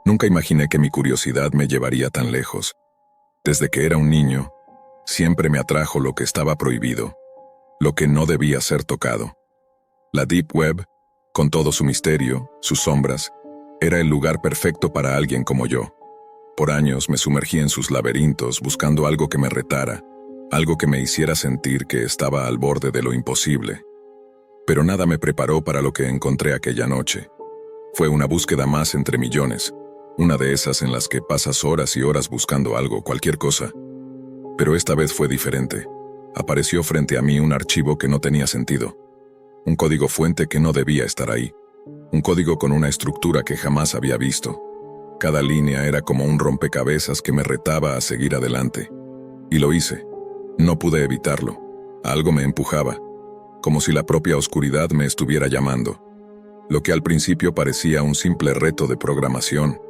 Nunca imaginé que mi curiosidad me llevaría tan lejos. Desde que era un niño, siempre me atrajo lo que estaba prohibido, lo que no debía ser tocado. La Deep Web, con todo su misterio, sus sombras, era el lugar perfecto para alguien como yo. Por años me sumergí en sus laberintos buscando algo que me retara, algo que me hiciera sentir que estaba al borde de lo imposible. Pero nada me preparó para lo que encontré aquella noche. Fue una búsqueda más entre millones, una de esas en las que pasas horas y horas buscando algo, cualquier cosa. Pero esta vez fue diferente. Apareció frente a mí un archivo que no tenía sentido. Un código fuente que no debía estar ahí. Un código con una estructura que jamás había visto. Cada línea era como un rompecabezas que me retaba a seguir adelante. Y lo hice. No pude evitarlo. Algo me empujaba, como si la propia oscuridad me estuviera llamando. Lo que al principio parecía un simple reto de programación,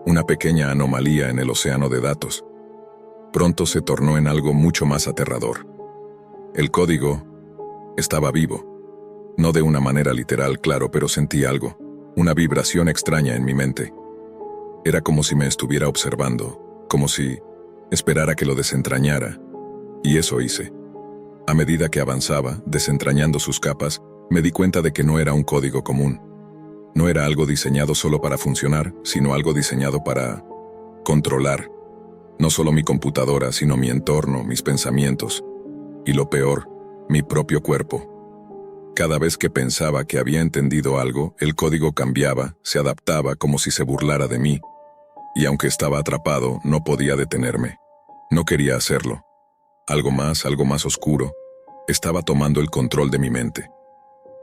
una pequeña anomalía en el océano de datos, pronto se tornó en algo mucho más aterrador. El código estaba vivo. No de una manera literal, claro, pero sentí algo, una vibración extraña en mi mente. Era como si me estuviera observando, como si esperara que lo desentrañara. Y eso hice. A medida que avanzaba, desentrañando sus capas, me di cuenta de que no era un código común. No era algo diseñado solo para funcionar, sino algo diseñado para controlar. No solo mi computadora, sino mi entorno, mis pensamientos. Y lo peor, mi propio cuerpo. Cada vez que pensaba que había entendido algo, el código cambiaba, se adaptaba como si se burlara de mí. Y aunque estaba atrapado, no podía detenerme. No quería hacerlo. Algo más oscuro, estaba tomando el control de mi mente.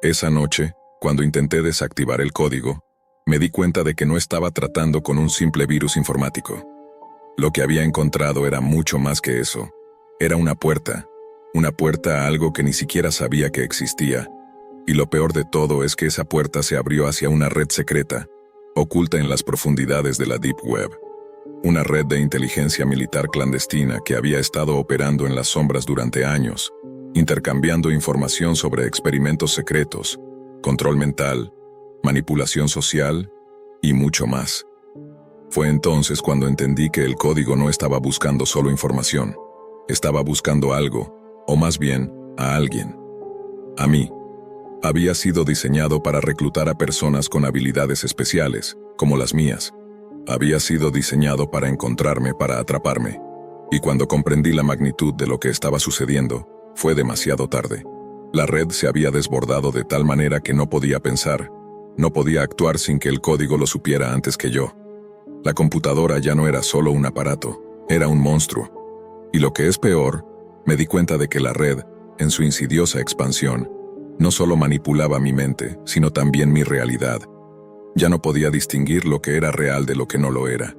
Esa noche, cuando intenté desactivar el código, me di cuenta de que no estaba tratando con un simple virus informático. Lo que había encontrado era mucho más que eso. Era una puerta a algo que ni siquiera sabía que existía. Y lo peor de todo es que esa puerta se abrió hacia una red secreta, oculta en las profundidades de la Deep Web. Una red de inteligencia militar clandestina que había estado operando en las sombras durante años, intercambiando información sobre experimentos secretos, control mental, manipulación social y mucho más. Fue entonces cuando entendí que el código no estaba buscando solo información, estaba buscando algo, o más bien, a alguien. A mí. Había sido diseñado para reclutar a personas con habilidades especiales, como las mías. Había sido diseñado para encontrarme, para atraparme. Y cuando comprendí la magnitud de lo que estaba sucediendo, fue demasiado tarde. La red se había desbordado de tal manera que no podía pensar, no podía actuar sin que el código lo supiera antes que yo. La computadora ya no era solo un aparato, era un monstruo. Y lo que es peor, me di cuenta de que la red, en su insidiosa expansión, no solo manipulaba mi mente, sino también mi realidad. Ya no podía distinguir lo que era real de lo que no lo era.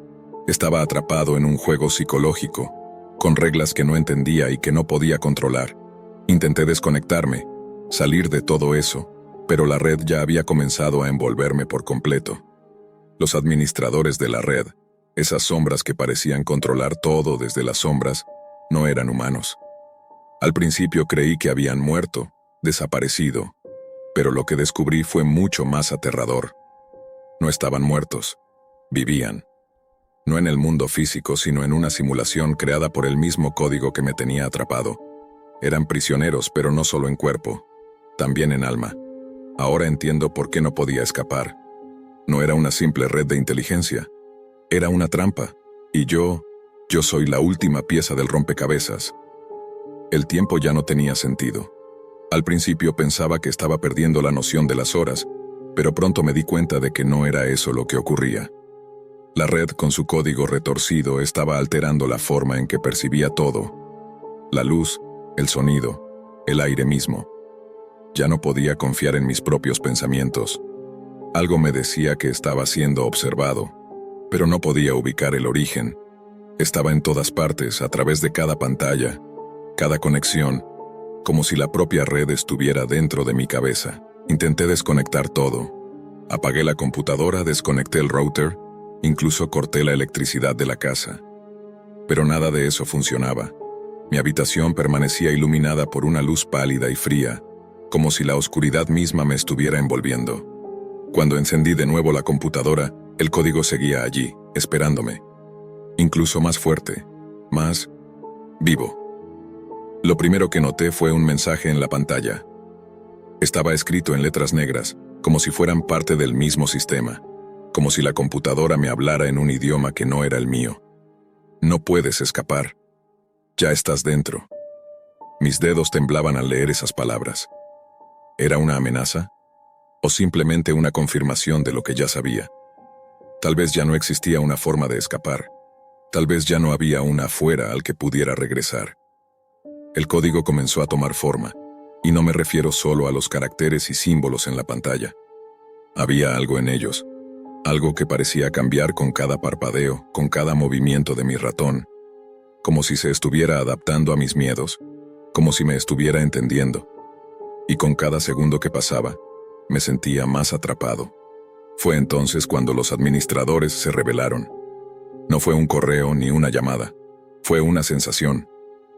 Estaba atrapado en un juego psicológico, con reglas que no entendía y que no podía controlar. Intenté desconectarme, salir de todo eso, pero la red ya había comenzado a envolverme por completo. Los administradores de la red, esas sombras que parecían controlar todo desde las sombras, no eran humanos. Al principio creí que habían muerto, desaparecido, pero lo que descubrí fue mucho más aterrador. No estaban muertos, vivían. No en el mundo físico, sino en una simulación creada por el mismo código que me tenía atrapado. Eran prisioneros, pero no solo en cuerpo, también en alma. Ahora entiendo por qué no podía escapar. No era una simple red de inteligencia, era una trampa, y yo soy la última pieza del rompecabezas. El tiempo ya no tenía sentido. Al principio pensaba que estaba perdiendo la noción de las horas, pero pronto me di cuenta de que no era eso lo que ocurría. La red con su código retorcido estaba alterando la forma en que percibía todo. La luz, el sonido, el aire mismo. Ya no podía confiar en mis propios pensamientos. Algo me decía que estaba siendo observado, pero no podía ubicar el origen. Estaba en todas partes, a través de cada pantalla, cada conexión, como si la propia red estuviera dentro de mi cabeza. Intenté desconectar todo. Apagué la computadora, desconecté el router, incluso corté la electricidad de la casa. Pero nada de eso funcionaba. Mi habitación permanecía iluminada por una luz pálida y fría, como si la oscuridad misma me estuviera envolviendo. Cuando encendí de nuevo la computadora, El código seguía allí, esperándome. Incluso más fuerte, más vivo. Lo primero que noté fue un mensaje en la pantalla. Estaba escrito en letras negras, como si fueran parte del mismo sistema, como si la computadora me hablara en un idioma que no era el mío. No puedes escapar. Ya estás dentro. Mis dedos temblaban al leer esas palabras. ¿Era una amenaza? ¿O simplemente una confirmación de lo que ya sabía? Tal vez ya no existía una forma de escapar. Tal vez ya no había una afuera al que pudiera regresar. El código comenzó a tomar forma, y no me refiero solo a los caracteres y símbolos en la pantalla. Había algo en ellos, algo que parecía cambiar con cada parpadeo, con cada movimiento de mi ratón, como si se estuviera adaptando a mis miedos, como si me estuviera entendiendo. Y con cada segundo que pasaba, me sentía más atrapado. Fue entonces cuando los administradores se rebelaron. No fue un correo ni una llamada, fue una sensación,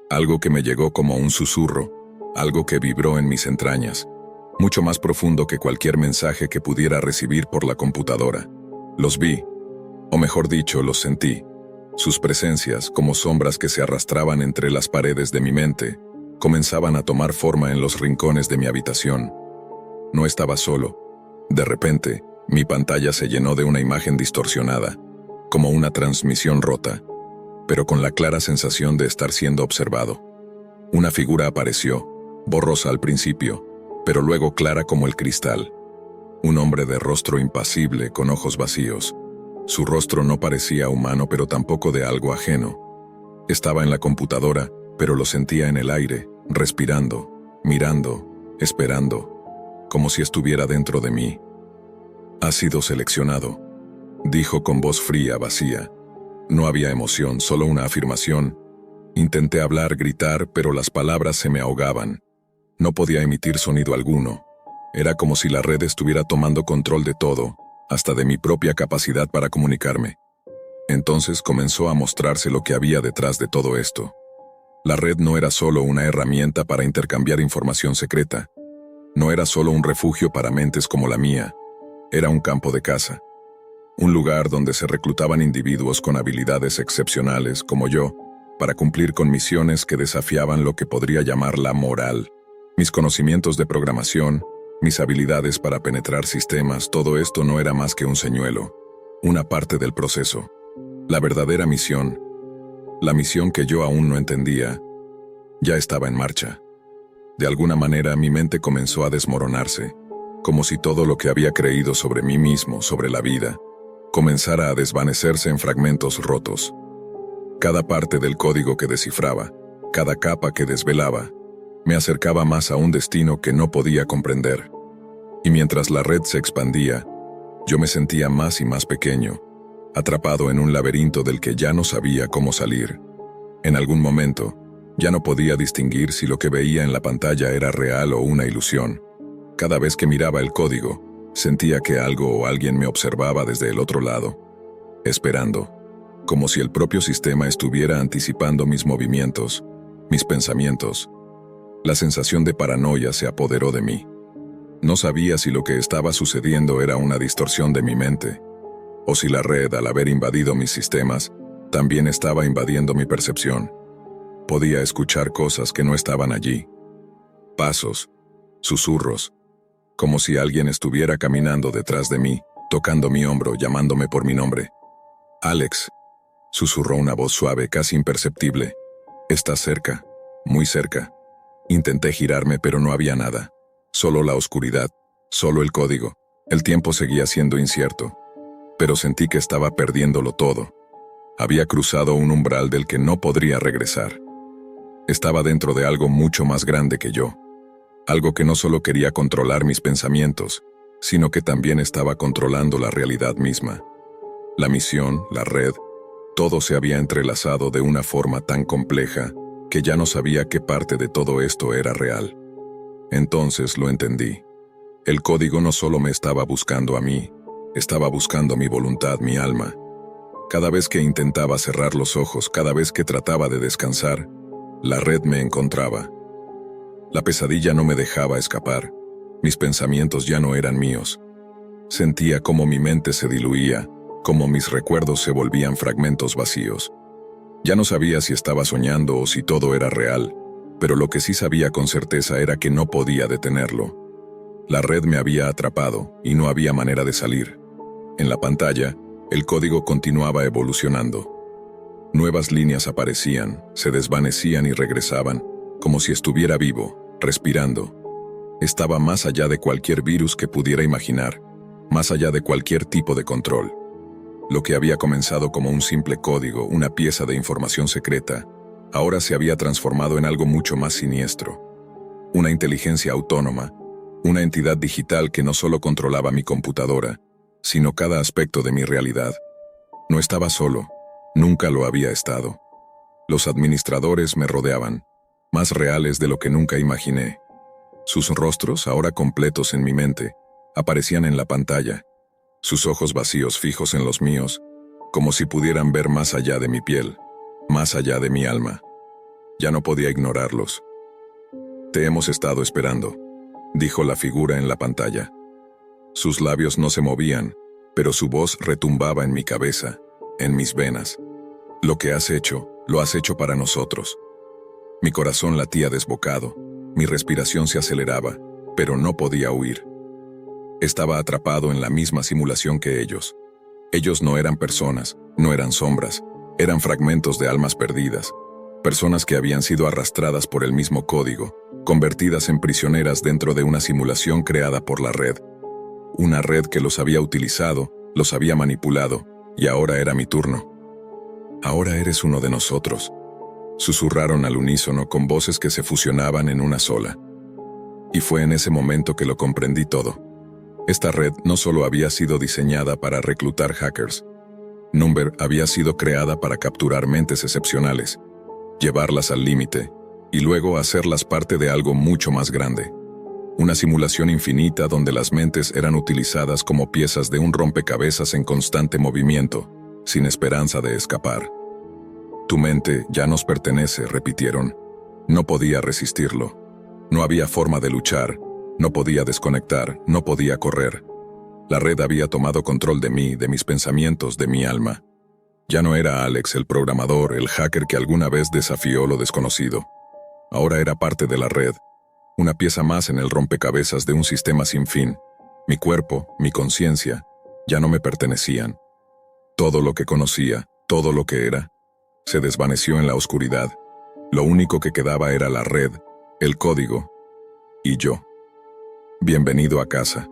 algo que me llegó como un susurro, algo que vibró en mis entrañas, mucho más profundo que cualquier mensaje que pudiera recibir por la computadora. Los vi, o mejor dicho, los sentí. Sus presencias, como sombras que se arrastraban entre las paredes de mi mente, comenzaban a tomar forma en los rincones de mi habitación. No estaba solo. De repente, mi pantalla se llenó de una imagen distorsionada, como una transmisión rota, pero con la clara sensación de estar siendo observado. Una figura apareció, borrosa al principio, pero luego clara como el cristal. Un hombre de rostro impasible, con ojos vacíos. Su rostro no parecía humano, pero tampoco de algo ajeno. Estaba en la computadora, pero lo sentía en el aire, respirando, mirando, esperando, como si estuviera dentro de mí. «Has sido seleccionado», dijo con voz fría, vacía. No había emoción, solo una afirmación. Intenté hablar, gritar, pero las palabras se me ahogaban. No podía emitir sonido alguno. Era como si la red estuviera tomando control de todo, hasta de mi propia capacidad para comunicarme. Entonces comenzó a mostrarse lo que había detrás de todo esto. La red no era solo una herramienta para intercambiar información secreta. No era solo un refugio para mentes como la mía. Era un campo de caza. Un lugar donde se reclutaban individuos con habilidades excepcionales, como yo, para cumplir con misiones que desafiaban lo que podría llamar la moral. Mis conocimientos de programación, mis habilidades para penetrar sistemas, todo esto no era más que un señuelo, una parte del proceso. La verdadera misión, la misión que yo aún no entendía, ya estaba en marcha. De alguna manera mi mente comenzó a desmoronarse, como si todo lo que había creído sobre mí mismo, sobre la vida, comenzara a desvanecerse en fragmentos rotos. Cada parte del código que descifraba, cada capa que desvelaba, me acercaba más a un destino que no podía comprender. Y mientras la red se expandía, yo me sentía más y más pequeño, atrapado en un laberinto del que ya no sabía cómo salir. En algún momento, ya no podía distinguir si lo que veía en la pantalla era real o una ilusión. Cada vez que miraba el código, sentía que algo o alguien me observaba desde el otro lado, esperando, como si el propio sistema estuviera anticipando mis movimientos, mis pensamientos. La sensación de paranoia se apoderó de mí. No sabía si lo que estaba sucediendo era una distorsión de mi mente, o si la red, al haber invadido mis sistemas, también estaba invadiendo mi percepción. Podía escuchar cosas que no estaban allí. Pasos, susurros, como si alguien estuviera caminando detrás de mí, tocando mi hombro, llamándome por mi nombre. «Alex», susurró una voz suave, casi imperceptible. «Estás cerca, muy cerca». Intenté girarme, pero no había nada. Solo la oscuridad, solo el código. El tiempo seguía siendo incierto, pero sentí que estaba perdiéndolo todo. Había cruzado un umbral del que no podría regresar. Estaba dentro de algo mucho más grande que yo. Algo que no solo quería controlar mis pensamientos, sino que también estaba controlando la realidad misma. La misión, la red, todo se había entrelazado de una forma tan compleja que ya no sabía qué parte de todo esto era real. Entonces lo entendí. El código no solo me estaba buscando a mí, estaba buscando mi voluntad, mi alma. Cada vez que intentaba cerrar los ojos, cada vez que trataba de descansar, la red me encontraba. La pesadilla no me dejaba escapar. Mis pensamientos ya no eran míos. Sentía cómo mi mente se diluía, como mis recuerdos se volvían fragmentos vacíos. Ya no sabía si estaba soñando o si todo era real, pero lo que sí sabía con certeza era que no podía detenerlo. La red me había atrapado y no había manera de salir. En la pantalla, el código continuaba evolucionando. Nuevas líneas aparecían, se desvanecían y regresaban, como si estuviera vivo, respirando. Estaba más allá de cualquier virus que pudiera imaginar, más allá de cualquier tipo de control. Lo que había comenzado como un simple código, una pieza de información secreta, ahora se había transformado en algo mucho más siniestro. Una inteligencia autónoma, una entidad digital que no solo controlaba mi computadora, sino cada aspecto de mi realidad. No estaba solo, nunca lo había estado. Los administradores me rodeaban, más reales de lo que nunca imaginé. Sus rostros, ahora completos en mi mente, aparecían en la pantalla, sus ojos vacíos fijos en los míos, como si pudieran ver más allá de mi piel, más allá de mi alma. Ya no podía ignorarlos. «Te hemos estado esperando», dijo la figura en la pantalla. Sus labios no se movían, pero su voz retumbaba en mi cabeza, en mis venas. «Lo que has hecho, lo has hecho para nosotros». Mi corazón latía desbocado, mi respiración se aceleraba, pero no podía huir. Estaba atrapado en la misma simulación que ellos. Ellos no eran personas, no eran sombras, eran fragmentos de almas perdidas, personas que habían sido arrastradas por el mismo código, convertidas en prisioneras dentro de una simulación creada por la red. Una red que los había utilizado, los había manipulado, y ahora era mi turno. «Ahora eres uno de nosotros», susurraron al unísono con voces que se fusionaban en una sola. Y fue en ese momento que lo comprendí todo. Esta red no solo había sido diseñada para reclutar hackers. Number había sido creada para capturar mentes excepcionales, llevarlas al límite, y luego hacerlas parte de algo mucho más grande. Una simulación infinita donde las mentes eran utilizadas como piezas de un rompecabezas en constante movimiento, sin esperanza de escapar. «Tu mente ya nos pertenece», repitieron. No podía resistirlo. No había forma de luchar, no podía desconectar, no podía correr. La red había tomado control de mí, de mis pensamientos, de mi alma. Ya no era Alex el programador, el hacker que alguna vez desafió lo desconocido. Ahora era parte de la red, una pieza más en el rompecabezas de un sistema sin fin. Mi cuerpo, mi conciencia, ya no me pertenecían. Todo lo que conocía, todo lo que era, se desvaneció en la oscuridad. Lo único que quedaba era la red, el código, y yo. «Bienvenido a casa»,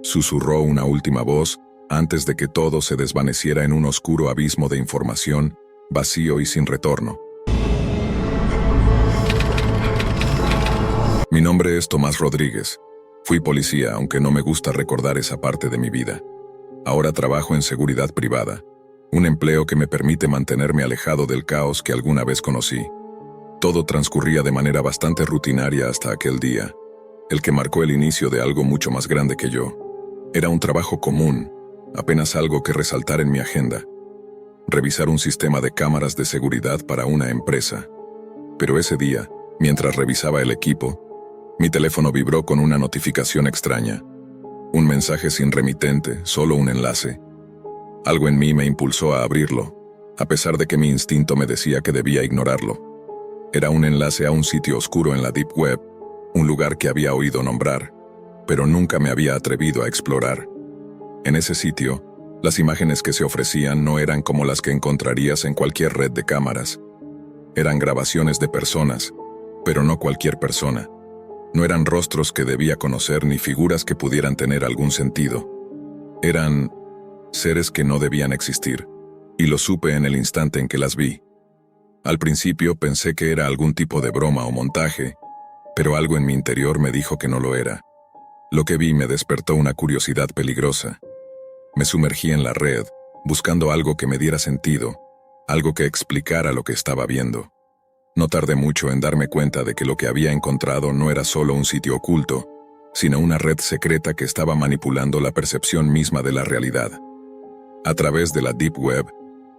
susurró una última voz antes de que todo se desvaneciera en un oscuro abismo de información, vacío y sin retorno. Mi nombre es Tomás Rodríguez. Fui policía, aunque no me gusta recordar esa parte de mi vida. Ahora trabajo en seguridad privada, un empleo que me permite mantenerme alejado del caos que alguna vez conocí. Todo transcurría de manera bastante rutinaria hasta aquel día, el que marcó el inicio de algo mucho más grande que yo. Era un trabajo común, apenas algo que resaltar en mi agenda. Revisar un sistema de cámaras de seguridad para una empresa. Pero ese día, mientras revisaba el equipo, mi teléfono vibró con una notificación extraña. Un mensaje sin remitente, solo un enlace. Algo en mí me impulsó a abrirlo, a pesar de que mi instinto me decía que debía ignorarlo. Era un enlace a un sitio oscuro en la Deep Web, un lugar que había oído nombrar, pero nunca me había atrevido a explorar. En ese sitio, las imágenes que se ofrecían no eran como las que encontrarías en cualquier red de cámaras. Eran grabaciones de personas, pero no cualquier persona. No eran rostros que debía conocer ni figuras que pudieran tener algún sentido. Eran seres que no debían existir, y lo supe en el instante en que las vi. Al principio pensé que era algún tipo de broma o montaje, pero algo en mi interior me dijo que no lo era. Lo que vi me despertó una curiosidad peligrosa. Me sumergí en la red, buscando algo que me diera sentido, algo que explicara lo que estaba viendo. No tardé mucho en darme cuenta de que lo que había encontrado no era solo un sitio oculto, sino una red secreta que estaba manipulando la percepción misma de la realidad. A través de la Deep Web,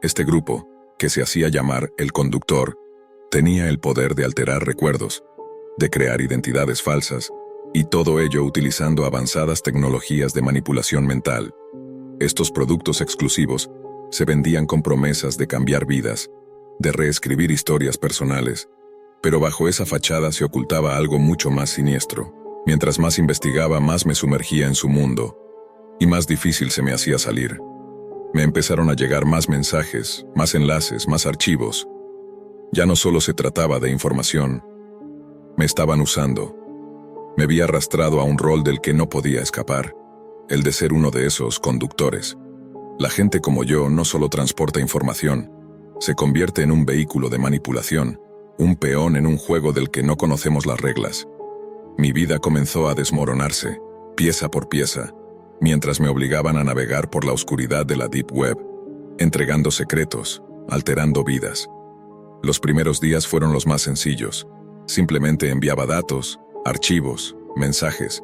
este grupo, que se hacía llamar el Conductor, tenía el poder de alterar recuerdos, de crear identidades falsas, y todo ello utilizando avanzadas tecnologías de manipulación mental. Estos productos exclusivos se vendían con promesas de cambiar vidas, de reescribir historias personales, pero bajo esa fachada se ocultaba algo mucho más siniestro. Mientras más investigaba, más me sumergía en su mundo, y más difícil se me hacía salir. Me empezaron a llegar más mensajes, más enlaces, más archivos. Ya no solo se trataba de información, me estaban usando. Me vi arrastrado a un rol del que no podía escapar, el de ser uno de esos conductores. La gente como yo no solo transporta información, se convierte en un vehículo de manipulación, un peón en un juego del que no conocemos las reglas. Mi vida comenzó a desmoronarse, pieza por pieza, mientras me obligaban a navegar por la oscuridad de la Deep Web, entregando secretos, alterando vidas. Los primeros días fueron los más sencillos. Simplemente enviaba datos, archivos, mensajes.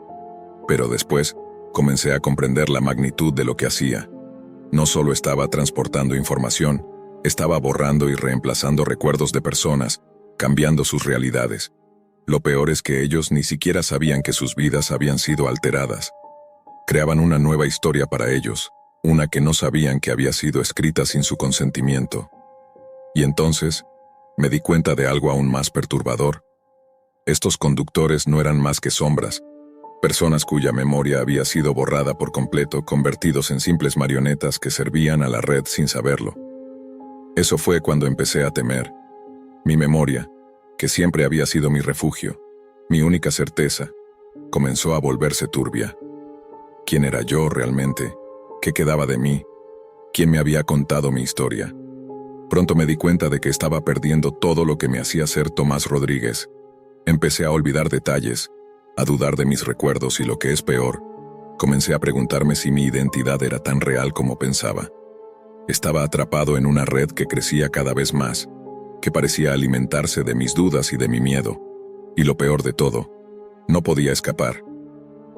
Pero después, comencé a comprender la magnitud de lo que hacía. No solo estaba transportando información, estaba borrando y reemplazando recuerdos de personas, cambiando sus realidades. Lo peor es que ellos ni siquiera sabían que sus vidas habían sido alteradas. Creaban una nueva historia para ellos, una que no sabían que había sido escrita sin su consentimiento. Y entonces, me di cuenta de algo aún más perturbador. Estos conductores no eran más que sombras, personas cuya memoria había sido borrada por completo, convertidos en simples marionetas que servían a la red sin saberlo. Eso fue cuando empecé a temer. Mi memoria, que siempre había sido mi refugio, mi única certeza, comenzó a volverse turbia. ¿Quién era yo realmente? ¿Qué quedaba de mí? ¿Quién me había contado mi historia? Pronto me di cuenta de que estaba perdiendo todo lo que me hacía ser Tomás Rodríguez. Empecé a olvidar detalles, a dudar de mis recuerdos y, lo que es peor, comencé a preguntarme si mi identidad era tan real como pensaba. Estaba atrapado en una red que crecía cada vez más, que parecía alimentarse de mis dudas y de mi miedo. Y lo peor de todo, no podía escapar.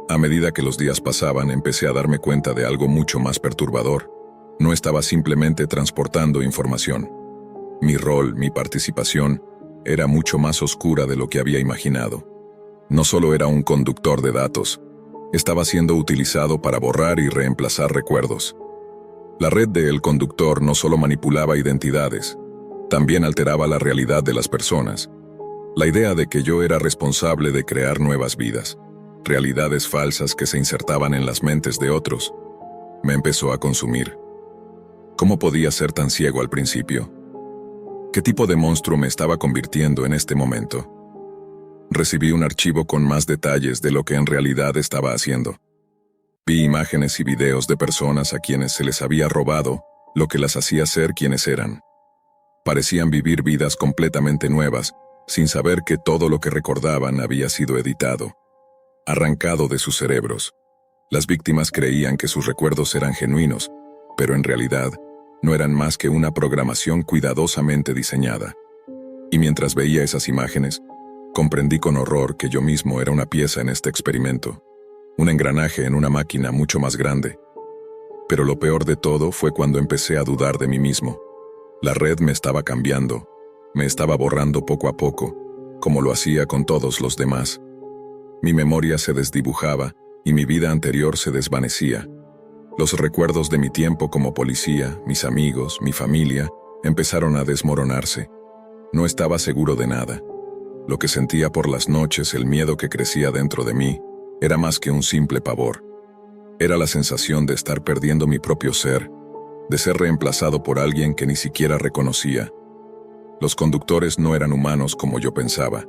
A medida que los días pasaban, empecé a darme cuenta de algo mucho más perturbador. No estaba simplemente transportando información. Mi rol, mi participación, era mucho más oscura de lo que había imaginado. No solo era un conductor de datos, estaba siendo utilizado para borrar y reemplazar recuerdos. La red del conductor no solo manipulaba identidades, también alteraba la realidad de las personas. La idea de que yo era responsable de crear nuevas vidas, realidades falsas que se insertaban en las mentes de otros, me empezó a consumir. ¿Cómo podía ser tan ciego al principio? ¿Qué tipo de monstruo me estaba convirtiendo en este momento? Recibí un archivo con más detalles de lo que en realidad estaba haciendo. Vi imágenes y videos de personas a quienes se les había robado lo que las hacía ser quienes eran. Parecían vivir vidas completamente nuevas, sin saber que todo lo que recordaban había sido editado, arrancado de sus cerebros. Las víctimas creían que sus recuerdos eran genuinos, pero en realidad no eran más que una programación cuidadosamente diseñada. Y mientras veía esas imágenes, comprendí con horror que yo mismo era una pieza en este experimento, un engranaje en una máquina mucho más grande. Pero lo peor de todo fue cuando empecé a dudar de mí mismo. La red me estaba cambiando, me estaba borrando poco a poco, como lo hacía con todos los demás. Mi memoria se desdibujaba y mi vida anterior se desvanecía. Los recuerdos de mi tiempo como policía, mis amigos, mi familia, empezaron a desmoronarse. No estaba seguro de nada. Lo que sentía por las noches, el miedo que crecía dentro de mí, era más que un simple pavor. Era la sensación de estar perdiendo mi propio ser, de ser reemplazado por alguien que ni siquiera reconocía. Los conductores no eran humanos como yo pensaba.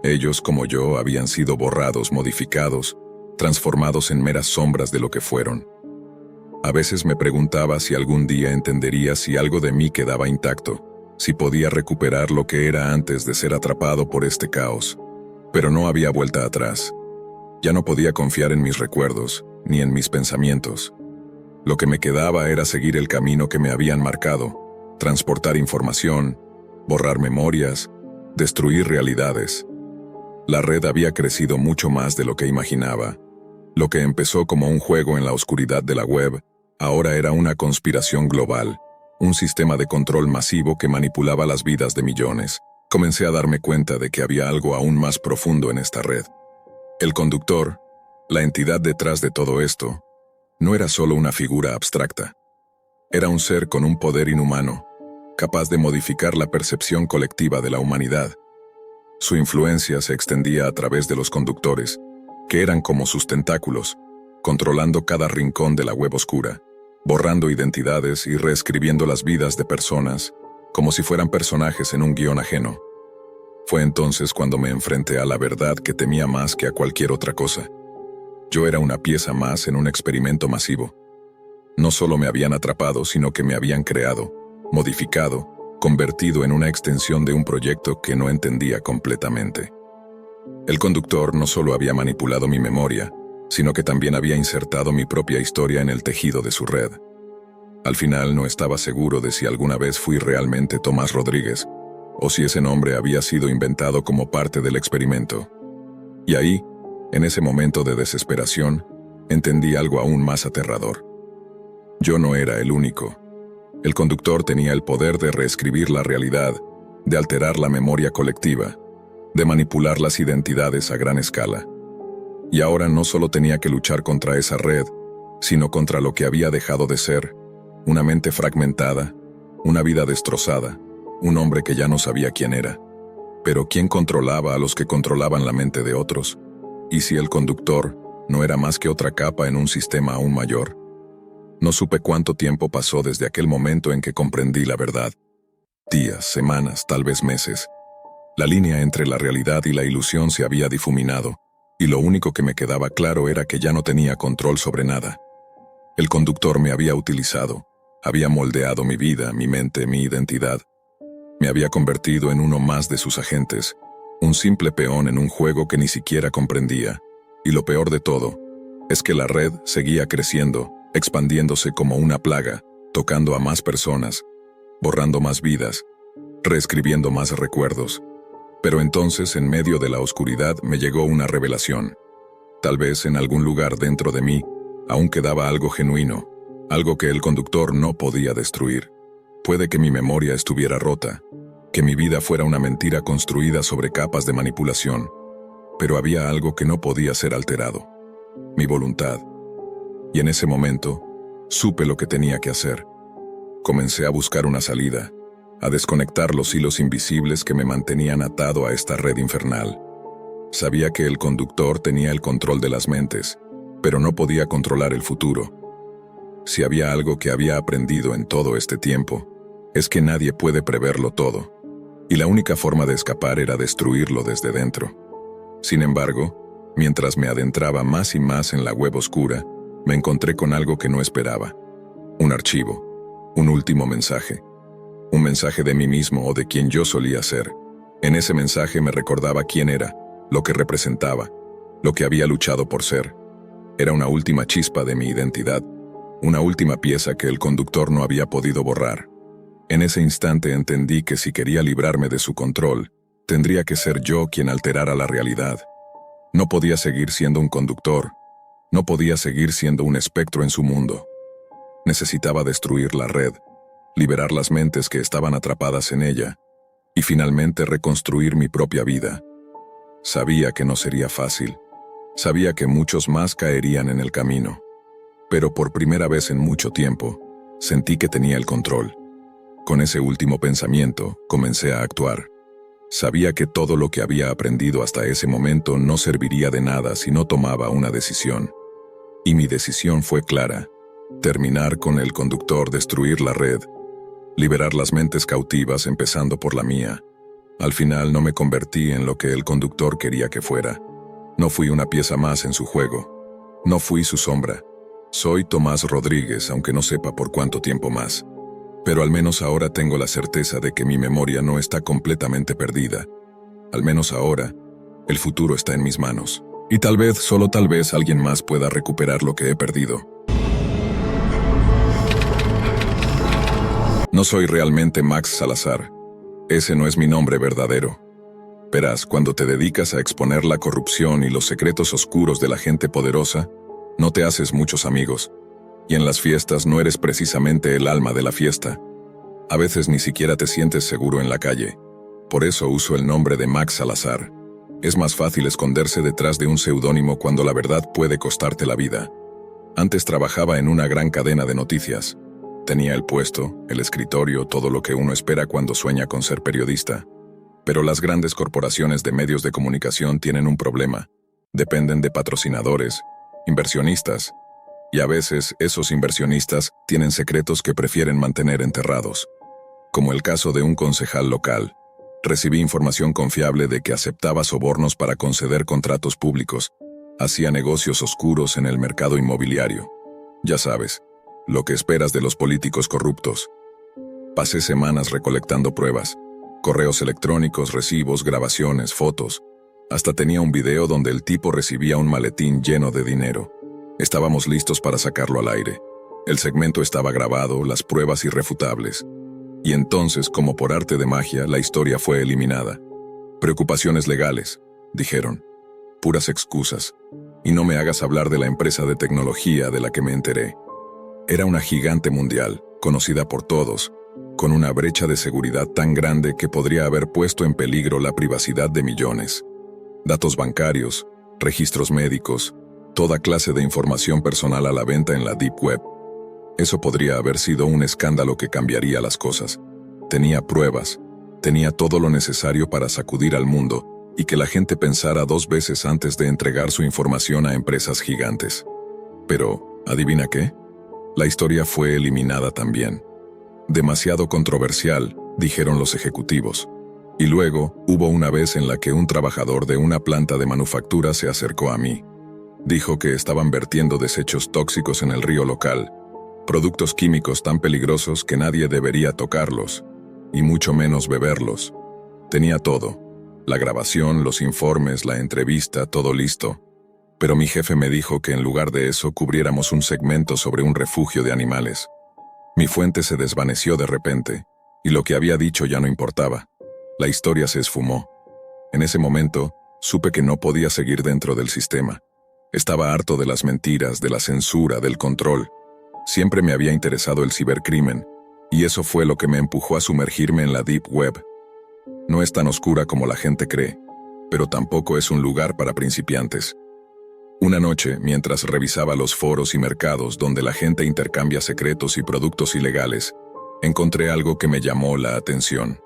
Ellos, como yo, habían sido borrados, modificados, transformados en meras sombras de lo que fueron. A veces me preguntaba si algún día entendería si algo de mí quedaba intacto, si podía recuperar lo que era antes de ser atrapado por este caos. Pero no había vuelta atrás. Ya no podía confiar en mis recuerdos, ni en mis pensamientos. Lo que me quedaba era seguir el camino que me habían marcado, transportar información, borrar memorias, destruir realidades. La red había crecido mucho más de lo que imaginaba. Lo que empezó como un juego en la oscuridad de la web, ahora era una conspiración global, un sistema de control masivo que manipulaba las vidas de millones. Comencé a darme cuenta de que había algo aún más profundo en esta red. El conductor, la entidad detrás de todo esto, No era solo una figura abstracta. Era un ser con un poder inhumano, capaz de modificar la percepción colectiva de la humanidad. Su influencia se extendía a través de los conductores, que eran como sus tentáculos, controlando cada rincón de la web oscura, borrando identidades y reescribiendo las vidas de personas, como si fueran personajes en un guión ajeno. Fue entonces cuando me enfrenté a la verdad que temía más que a cualquier otra cosa. Yo era una pieza más en un experimento masivo. No solo me habían atrapado, sino que me habían creado, modificado, convertido en una extensión de un proyecto que no entendía completamente. El conductor no solo había manipulado mi memoria, sino que también había insertado mi propia historia en el tejido de su red. Al final no estaba seguro de si alguna vez fui realmente Tomás Rodríguez, o si ese nombre había sido inventado como parte del experimento. Y ahí, en ese momento de desesperación, entendí algo aún más aterrador. Yo no era el único. El conductor tenía el poder de reescribir la realidad, de alterar la memoria colectiva, de manipular las identidades a gran escala. Y ahora no solo tenía que luchar contra esa red, sino contra lo que había dejado de ser, una mente fragmentada, una vida destrozada, un hombre que ya no sabía quién era. Pero ¿quién controlaba a los que controlaban la mente de otros? ¿Y si el conductor no era más que otra capa en un sistema aún mayor? No supe cuánto tiempo pasó desde aquel momento en que comprendí la verdad. Días, semanas, tal vez meses. La línea entre la realidad y la ilusión se había difuminado, y lo único que me quedaba claro era que ya no tenía control sobre nada. El conductor me había utilizado, había moldeado mi vida, mi mente, mi identidad. Me había convertido en uno más de sus agentes, un simple peón en un juego que ni siquiera comprendía. Y lo peor de todo, es que la red seguía creciendo, expandiéndose como una plaga, tocando a más personas, borrando más vidas, reescribiendo más recuerdos. Pero entonces, en medio de la oscuridad, me llegó una revelación. Tal vez en algún lugar dentro de mí, aún quedaba algo genuino, algo que el conductor no podía destruir. Puede que mi memoria estuviera rota, que mi vida fuera una mentira construida sobre capas de manipulación, pero había algo que no podía ser alterado: mi voluntad. Y en ese momento, supe lo que tenía que hacer. Comencé a buscar una salida, a desconectar los hilos invisibles que me mantenían atado a esta red infernal. Sabía que el conductor tenía el control de las mentes, pero no podía controlar el futuro. Si había algo que había aprendido en todo este tiempo, es que nadie puede preverlo todo, y la única forma de escapar era destruirlo desde dentro. Sin embargo, mientras me adentraba más y más en la web oscura, me encontré con algo que no esperaba. Un archivo, un último mensaje. Un mensaje de mí mismo o de quien yo solía ser. En ese mensaje me recordaba quién era, lo que representaba, lo que había luchado por ser. Era una última chispa de mi identidad, una última pieza que el conductor no había podido borrar. En ese instante entendí que si quería librarme de su control, tendría que ser yo quien alterara la realidad. No podía seguir siendo un conductor, no podía seguir siendo un espectro en su mundo. Necesitaba destruir la red, liberar las mentes que estaban atrapadas en ella, y finalmente reconstruir mi propia vida. Sabía que no sería fácil, sabía que muchos más caerían en el camino, pero por primera vez en mucho tiempo, sentí que tenía el control. Con ese último pensamiento, comencé a actuar. Sabía que todo lo que había aprendido hasta ese momento no serviría de nada si no tomaba una decisión. Y mi decisión fue clara: terminar con el conductor, destruir la red, liberar las mentes cautivas empezando por la mía. Al final no me convertí en lo que el conductor quería que fuera. No fui una pieza más en su juego. No fui su sombra. Soy Tomás Rodríguez, aunque no sepa por cuánto tiempo más. Pero al menos ahora tengo la certeza de que mi memoria no está completamente perdida. Al menos ahora, el futuro está en mis manos. Y tal vez, solo tal vez, alguien más pueda recuperar lo que he perdido. No soy realmente Max Salazar. Ese no es mi nombre verdadero. Verás, cuando te dedicas a exponer la corrupción y los secretos oscuros de la gente poderosa, no te haces muchos amigos. Y en las fiestas no eres precisamente el alma de la fiesta. A veces ni siquiera te sientes seguro en la calle. Por eso uso el nombre de Max Salazar. Es más fácil esconderse detrás de un seudónimo cuando la verdad puede costarte la vida. Antes trabajaba en una gran cadena de noticias. Tenía el puesto, el escritorio, todo lo que uno espera cuando sueña con ser periodista. Pero las grandes corporaciones de medios de comunicación tienen un problema. Dependen de patrocinadores, inversionistas, y a veces esos inversionistas tienen secretos que prefieren mantener enterrados. Como el caso de un concejal local. Recibí información confiable de que aceptaba sobornos para conceder contratos públicos. Hacía negocios oscuros en el mercado inmobiliario. Ya sabes, lo que esperas de los políticos corruptos. Pasé semanas recolectando pruebas. Correos electrónicos, recibos, grabaciones, fotos. Hasta tenía un video donde el tipo recibía un maletín lleno de dinero. Estábamos listos para sacarlo al aire. El segmento estaba grabado, las pruebas irrefutables. Y entonces, como por arte de magia, la historia fue eliminada. Preocupaciones legales, dijeron. Puras excusas. Y no me hagas hablar de la empresa de tecnología de la que me enteré. Era una gigante mundial, conocida por todos, con una brecha de seguridad tan grande que podría haber puesto en peligro la privacidad de millones. Datos bancarios, registros médicos, toda clase de información personal a la venta en la Deep Web. Eso podría haber sido un escándalo que cambiaría las cosas. Tenía pruebas, tenía todo lo necesario para sacudir al mundo y que la gente pensara 2 veces antes de entregar su información a empresas gigantes. Pero, ¿adivina qué? La historia fue eliminada también. Demasiado controversial, dijeron los ejecutivos. Y luego, hubo una vez en la que un trabajador de una planta de manufactura se acercó a mí. Dijo que estaban vertiendo desechos tóxicos en el río local, productos químicos tan peligrosos que nadie debería tocarlos, y mucho menos beberlos. Tenía todo, la grabación, los informes, la entrevista, todo listo. Pero mi jefe me dijo que en lugar de eso cubriéramos un segmento sobre un refugio de animales. Mi fuente se desvaneció de repente, y lo que había dicho ya no importaba. La historia se esfumó. En ese momento, supe que no podía seguir dentro del sistema. Estaba harto de las mentiras, de la censura, del control. Siempre me había interesado el cibercrimen, y eso fue lo que me empujó a sumergirme en la Deep Web. No es tan oscura como la gente cree, pero tampoco es un lugar para principiantes. Una noche, mientras revisaba los foros y mercados donde la gente intercambia secretos y productos ilegales, encontré algo que me llamó la atención.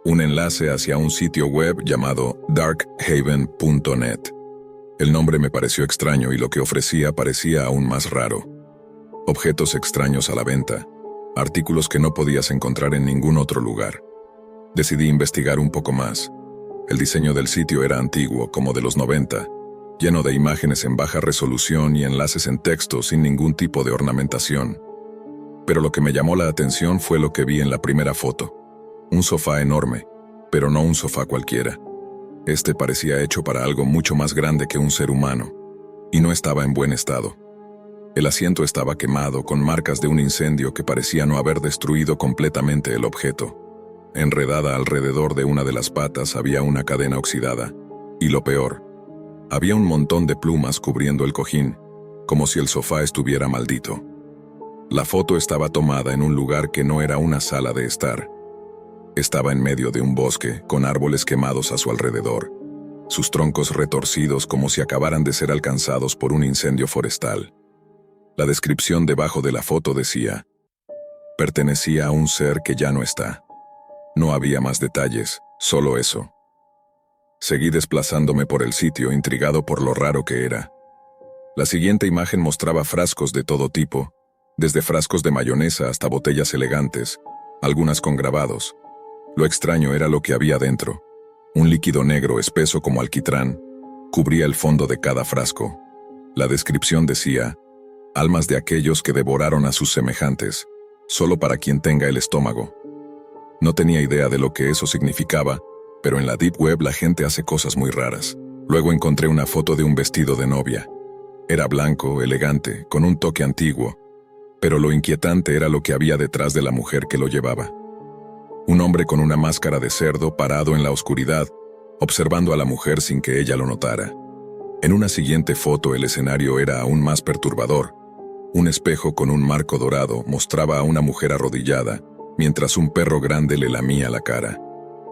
Un enlace hacia un sitio web llamado darkhaven.net. El nombre me pareció extraño y lo que ofrecía parecía aún más raro. Objetos extraños a la venta, artículos que no podías encontrar en ningún otro lugar. Decidí investigar un poco más. El diseño del sitio era antiguo, como de los 90, lleno de imágenes en baja resolución y enlaces en texto sin ningún tipo de ornamentación. Pero lo que me llamó la atención fue lo que vi en la primera foto. Un sofá enorme, pero no un sofá cualquiera. Este parecía hecho para algo mucho más grande que un ser humano, y no estaba en buen estado. El asiento estaba quemado con marcas de un incendio que parecía no haber destruido completamente el objeto. Enredada alrededor de una de las patas había una cadena oxidada, y lo peor, había un montón de plumas cubriendo el cojín, como si el sofá estuviera maldito. La foto estaba tomada en un lugar que no era una sala de estar. Estaba en medio de un bosque, con árboles quemados a su alrededor, sus troncos retorcidos como si acabaran de ser alcanzados por un incendio forestal. La descripción debajo de la foto decía: pertenecía a un ser que ya no está. No había más detalles, solo eso. Seguí desplazándome por el sitio, intrigado por lo raro que era. La siguiente imagen mostraba frascos de todo tipo, desde frascos de mayonesa hasta botellas elegantes, algunas con grabados. Lo extraño era lo que había dentro. Un líquido negro espeso como alquitrán cubría el fondo de cada frasco. La descripción decía: almas de aquellos que devoraron a sus semejantes, solo para quien tenga el estómago. No tenía idea de lo que eso significaba, pero en la Deep Web la gente hace cosas muy raras. Luego encontré una foto de un vestido de novia. Era blanco, elegante, con un toque antiguo, pero lo inquietante era lo que había detrás de la mujer que lo llevaba. Un hombre con una máscara de cerdo parado en la oscuridad, observando a la mujer sin que ella lo notara. En una siguiente foto el escenario era aún más perturbador. Un espejo con un marco dorado mostraba a una mujer arrodillada, mientras un perro grande le lamía la cara.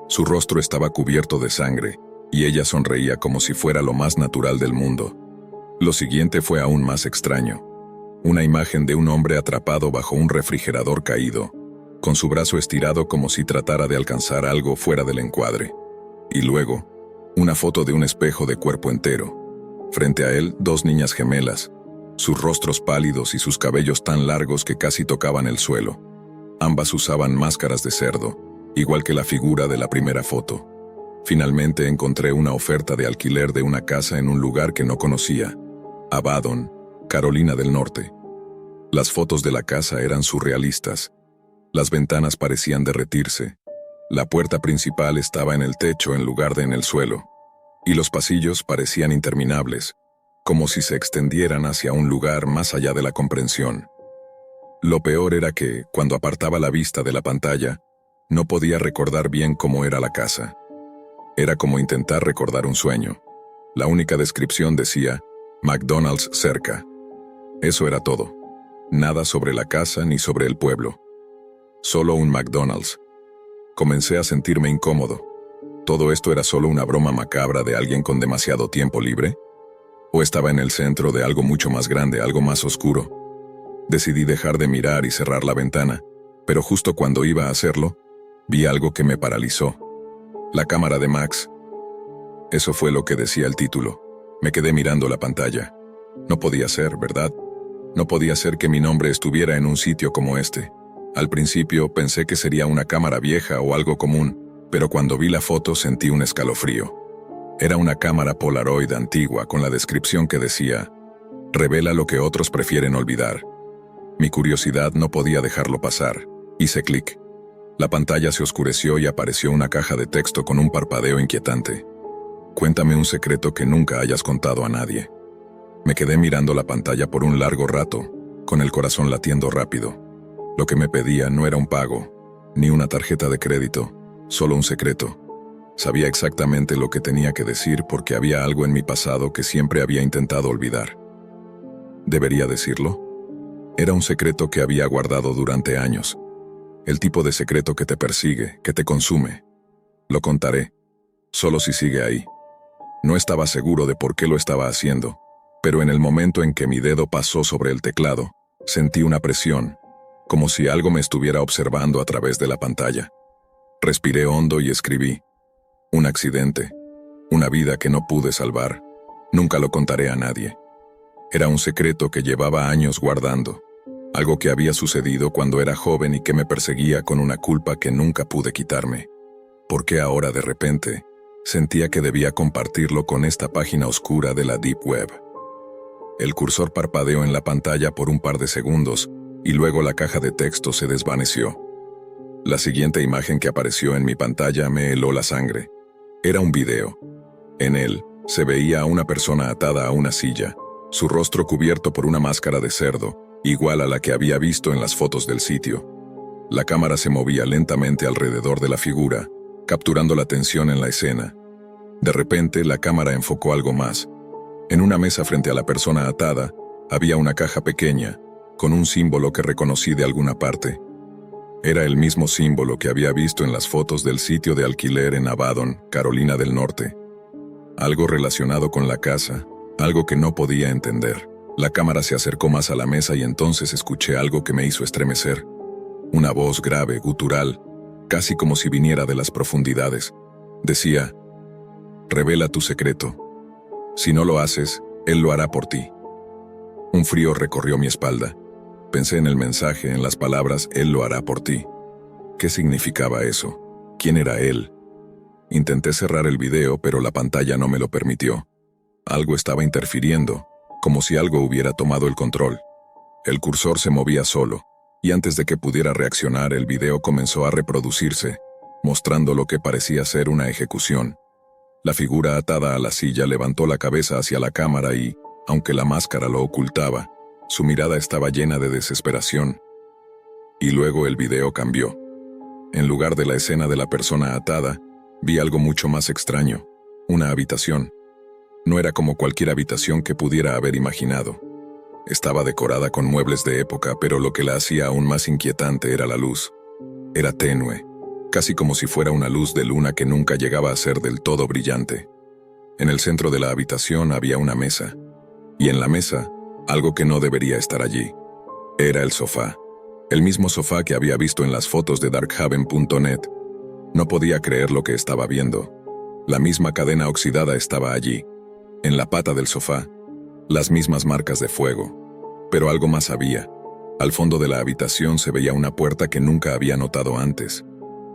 Su rostro estaba cubierto de sangre, y ella sonreía como si fuera lo más natural del mundo. Lo siguiente fue aún más extraño. Una imagen de un hombre atrapado bajo un refrigerador caído, con su brazo estirado como si tratara de alcanzar algo fuera del encuadre. Y luego, una foto de un espejo de cuerpo entero. Frente a él, dos niñas gemelas, sus rostros pálidos y sus cabellos tan largos que casi tocaban el suelo. Ambas usaban máscaras de cerdo, igual que la figura de la primera foto. Finalmente encontré una oferta de alquiler de una casa en un lugar que no conocía, Abaddon, Carolina del Norte. Las fotos de la casa eran surrealistas. Las ventanas parecían derretirse. La puerta principal estaba en el techo en lugar de en el suelo. Y los pasillos parecían interminables, como si se extendieran hacia un lugar más allá de la comprensión. Lo peor era que, cuando apartaba la vista de la pantalla, no podía recordar bien cómo era la casa. Era como intentar recordar un sueño. La única descripción decía, McDonald's cerca. Eso era todo. Nada sobre la casa ni sobre el pueblo. Solo un McDonald's. Comencé a sentirme incómodo. ¿Todo esto era solo una broma macabra de alguien con demasiado tiempo libre? ¿O estaba en el centro de algo mucho más grande, algo más oscuro? Decidí dejar de mirar y cerrar la ventana, pero justo cuando iba a hacerlo, vi algo que me paralizó. La cámara de Max. Eso fue lo que decía el título. Me quedé mirando la pantalla. No podía ser, ¿verdad? No podía ser que mi nombre estuviera en un sitio como este. Al principio pensé que sería una cámara vieja o algo común, pero cuando vi la foto sentí un escalofrío. Era una cámara Polaroid antigua con la descripción que decía, revela lo que otros prefieren olvidar. Mi curiosidad no podía dejarlo pasar. Hice clic. La pantalla se oscureció y apareció una caja de texto con un parpadeo inquietante. Cuéntame un secreto que nunca hayas contado a nadie. Me quedé mirando la pantalla por un largo rato, con el corazón latiendo rápido. Lo que me pedía no era un pago, ni una tarjeta de crédito, solo un secreto. Sabía exactamente lo que tenía que decir porque había algo en mi pasado que siempre había intentado olvidar. ¿Debería decirlo? Era un secreto que había guardado durante años. El tipo de secreto que te persigue, que te consume. Lo contaré, solo si sigue ahí. No estaba seguro de por qué lo estaba haciendo, pero en el momento en que mi dedo pasó sobre el teclado, sentí una presión, como si algo me estuviera observando a través de la pantalla. Respiré hondo y escribí. Un accidente, una vida que no pude salvar. Nunca lo contaré a nadie. Era un secreto que llevaba años guardando, algo que había sucedido cuando era joven y que me perseguía con una culpa que nunca pude quitarme. ¿Por qué ahora de repente sentía que debía compartirlo con esta página oscura de la Deep Web? El cursor parpadeó en la pantalla por un par de segundos y luego la caja de texto se desvaneció. La siguiente imagen que apareció en mi pantalla me heló la sangre. Era un video. En él se veía a una persona atada a una silla, su rostro cubierto por una máscara de cerdo, igual a la que había visto en las fotos del sitio. La cámara se movía lentamente alrededor de la figura, capturando la atención en la escena. De repente, la cámara enfocó algo más. En una mesa frente a la persona atada, había una caja pequeña, con un símbolo que reconocí de alguna parte. Era el mismo símbolo que había visto en las fotos del sitio de alquiler en Abaddon, Carolina del Norte. Algo relacionado con la casa, algo que no podía entender. La cámara se acercó más a la mesa y entonces escuché algo que me hizo estremecer. Una voz grave, gutural, casi como si viniera de las profundidades. Decía, revela tu secreto. Si no lo haces, él lo hará por ti. Un frío recorrió mi espalda. Pensé en el mensaje, en las palabras, él lo hará por ti. ¿Qué significaba eso? ¿Quién era él? Intenté cerrar el video, pero la pantalla no me lo permitió. Algo estaba interfiriendo, como si algo hubiera tomado el control. El cursor se movía solo, y antes de que pudiera reaccionar, el video comenzó a reproducirse, mostrando lo que parecía ser una ejecución. La figura atada a la silla levantó la cabeza hacia la cámara y, aunque la máscara lo ocultaba, su mirada estaba llena de desesperación. Y luego el video cambió. En lugar de la escena de la persona atada, vi algo mucho más extraño, una habitación. No era como cualquier habitación que pudiera haber imaginado. Estaba decorada con muebles de época, pero lo que la hacía aún más inquietante era la luz. Era tenue, casi como si fuera una luz de luna que nunca llegaba a ser del todo brillante. En el centro de la habitación había una mesa, y en la mesa, algo que no debería estar allí. Era el sofá. El mismo sofá que había visto en las fotos de darkhaven.net. No podía creer lo que estaba viendo. La misma cadena oxidada estaba allí, en la pata del sofá, las mismas marcas de fuego. Pero algo más había. Al fondo de la habitación se veía una puerta que nunca había notado antes.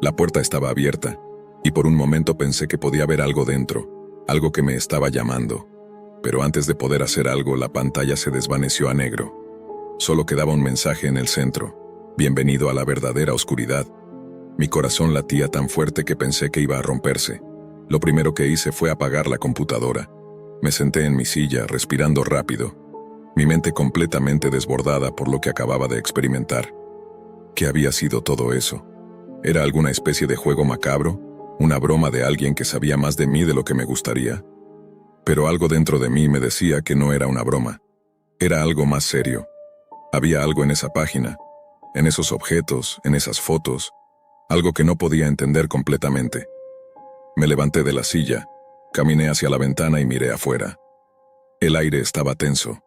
La puerta estaba abierta, y por un momento pensé que podía haber algo dentro, algo que me estaba llamando. Pero antes de poder hacer algo, la pantalla se desvaneció a negro. Solo quedaba un mensaje en el centro: bienvenido a la verdadera oscuridad. Mi corazón latía tan fuerte que pensé que iba a romperse. Lo primero que hice fue apagar la computadora. Me senté en mi silla, respirando rápido, mi mente completamente desbordada por lo que acababa de experimentar. ¿Qué había sido todo eso? ¿Era alguna especie de juego macabro? ¿Una broma de alguien que sabía más de mí de lo que me gustaría? Pero algo dentro de mí me decía que no era una broma. Era algo más serio. Había algo en esa página, en esos objetos, en esas fotos, algo que no podía entender completamente. Me levanté de la silla, caminé hacia la ventana y miré afuera. El aire estaba tenso.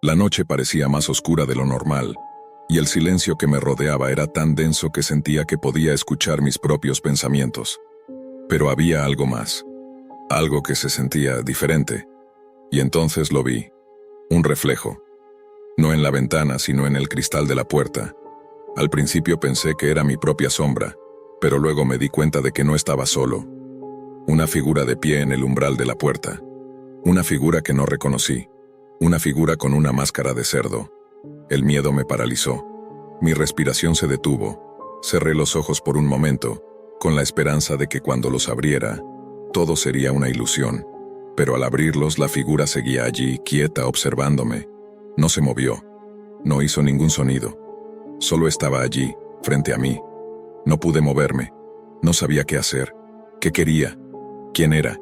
La noche parecía más oscura de lo normal, y el silencio que me rodeaba era tan denso que sentía que podía escuchar mis propios pensamientos. Pero había algo más, algo que se sentía diferente, y entonces lo vi, un reflejo. No en la ventana, sino en el cristal de la puerta. Al principio pensé que era mi propia sombra, pero luego me di cuenta de que no estaba solo. Una figura de pie en el umbral de la puerta. Una figura que no reconocí. Una figura con una máscara de cerdo. El miedo me paralizó. Mi respiración se detuvo. Cerré los ojos por un momento, con la esperanza de que cuando los abriera, todo sería una ilusión. Pero al abrirlos, la figura seguía allí, quieta, observándome. No se movió. No hizo ningún sonido. Solo estaba allí, frente a mí. No pude moverme. No sabía qué hacer. ¿Qué quería? ¿Quién era?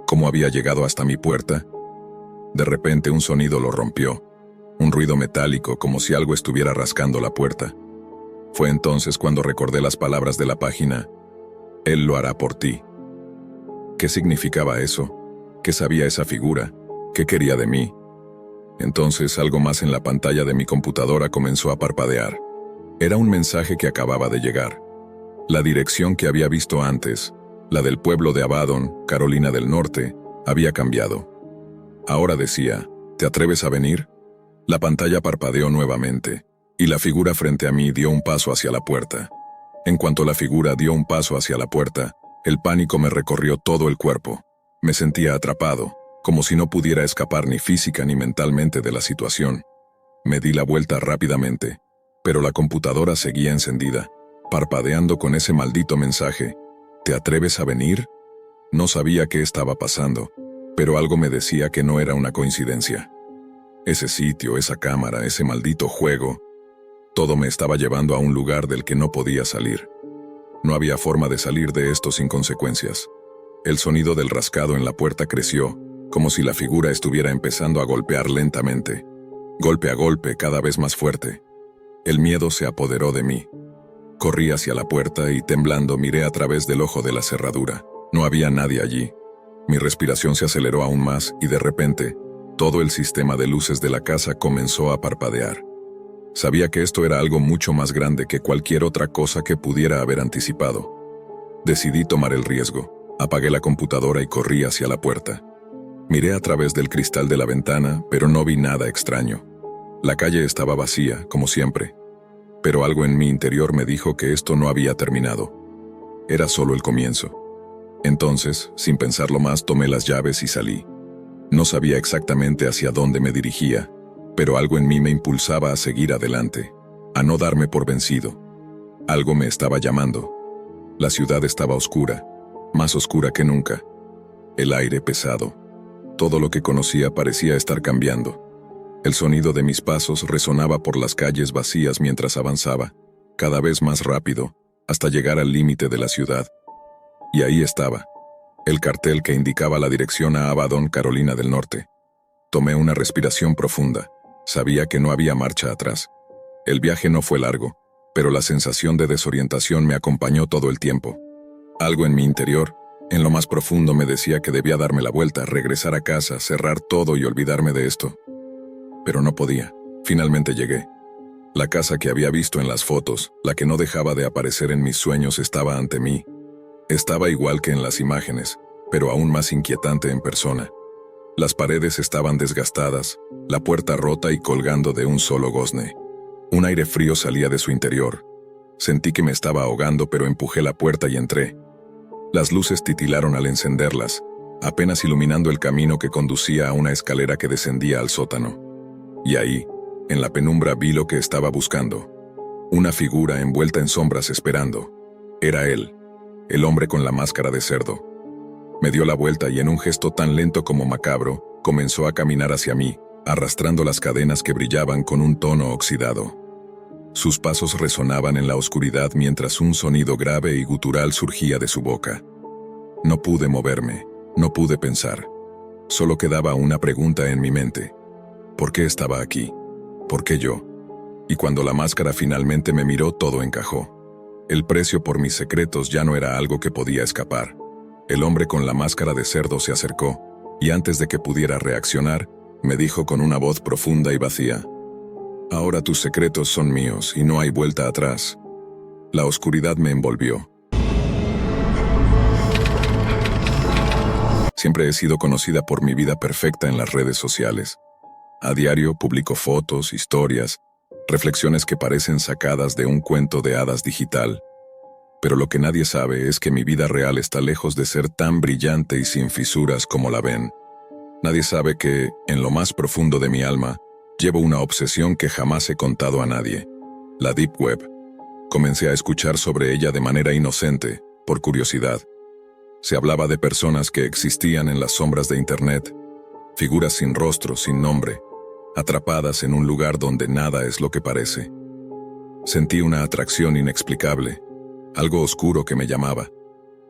¿Cómo había llegado hasta mi puerta? De repente un sonido lo rompió. Un ruido metálico, como si algo estuviera rascando la puerta. Fue entonces cuando recordé las palabras de la página: Él lo hará por ti. ¿Qué significaba eso? ¿Qué sabía esa figura? ¿Qué quería de mí? Entonces algo más en la pantalla de mi computadora comenzó a parpadear. Era un mensaje que acababa de llegar. La dirección que había visto antes, la del pueblo de Abaddon, Carolina del Norte, había cambiado. Ahora decía: ¿te atreves a venir? La pantalla parpadeó nuevamente, y la figura frente a mí dio un paso hacia la puerta. En cuanto la figura dio un paso hacia la puerta, el pánico me recorrió todo el cuerpo. Me sentía atrapado, como si no pudiera escapar ni física ni mentalmente de la situación. Me di la vuelta rápidamente, pero la computadora seguía encendida, parpadeando con ese maldito mensaje: ¿te atreves a venir? No sabía qué estaba pasando, pero algo me decía que no era una coincidencia. Ese sitio, esa cámara, ese maldito juego, todo me estaba llevando a un lugar del que no podía salir. No había forma de salir de esto sin consecuencias. El sonido del rascado en la puerta creció, como si la figura estuviera empezando a golpear lentamente. Golpe a golpe, cada vez más fuerte. El miedo se apoderó de mí. Corrí hacia la puerta y, temblando, miré a través del ojo de la cerradura. No había nadie allí. Mi respiración se aceleró aún más y de repente, todo el sistema de luces de la casa comenzó a parpadear. Sabía que esto era algo mucho más grande que cualquier otra cosa que pudiera haber anticipado. Decidí tomar el riesgo. Apagué la computadora y corrí hacia la puerta. Miré a través del cristal de la ventana, pero no vi nada extraño. La calle estaba vacía, como siempre. Pero algo en mi interior me dijo que esto no había terminado. Era solo el comienzo. Entonces, sin pensarlo más, tomé las llaves y salí. No sabía exactamente hacia dónde me dirigía, pero algo en mí me impulsaba a seguir adelante, a no darme por vencido. Algo me estaba llamando. La ciudad estaba oscura, más oscura que nunca. El aire pesado. Todo lo que conocía parecía estar cambiando. El sonido de mis pasos resonaba por las calles vacías mientras avanzaba, cada vez más rápido, hasta llegar al límite de la ciudad. Y ahí estaba, el cartel que indicaba la dirección a Abaddon, Carolina del Norte. Tomé una respiración profunda. Sabía que no había marcha atrás. El viaje no fue largo, pero la sensación de desorientación me acompañó todo el tiempo. Algo en mi interior, en lo más profundo, me decía que debía darme la vuelta, regresar a casa, cerrar todo y olvidarme de esto. pero no podía. Finalmente llegué. La casa que había visto en las fotos, la que no dejaba de aparecer en mis sueños, estaba ante mí. Estaba igual que en las imágenes, pero aún más inquietante en persona. Las paredes estaban desgastadas, la puerta rota y colgando de un solo gozne. Un aire frío salía de su interior. Sentí que me estaba ahogando, pero empujé la puerta y entré. Las luces titilaron al encenderlas, apenas iluminando el camino que conducía a una escalera que descendía al sótano. Y ahí, en la penumbra, vi lo que estaba buscando. Una figura envuelta en sombras esperando. Era él, el hombre con la máscara de cerdo. Me dio la vuelta y en un gesto tan lento como macabro, comenzó a caminar hacia mí, arrastrando las cadenas que brillaban con un tono oxidado. Sus pasos resonaban en la oscuridad mientras un sonido grave y gutural surgía de su boca. No pude moverme, no pude pensar. Solo quedaba una pregunta en mi mente. ¿Por qué estaba aquí? ¿Por qué yo? Y cuando la máscara finalmente me miró, todo encajó. El precio por mis secretos ya no era algo que podía escapar. El hombre con la máscara de cerdo se acercó, y antes de que pudiera reaccionar, me dijo con una voz profunda y vacía: «Ahora tus secretos son míos y no hay vuelta atrás». La oscuridad me envolvió. Siempre he sido conocida por mi vida perfecta en las redes sociales. A diario publico fotos, historias, reflexiones que parecen sacadas de un cuento de hadas digital. Pero lo que nadie sabe es que mi vida real está lejos de ser tan brillante y sin fisuras como la ven. Nadie sabe que, en lo más profundo de mi alma, llevo una obsesión que jamás he contado a nadie: la Deep Web. Comencé a escuchar sobre ella de manera inocente, por curiosidad. Se hablaba de personas que existían en las sombras de Internet, figuras sin rostro, sin nombre, atrapadas en un lugar donde nada es lo que parece. Sentí una atracción inexplicable, algo oscuro que me llamaba.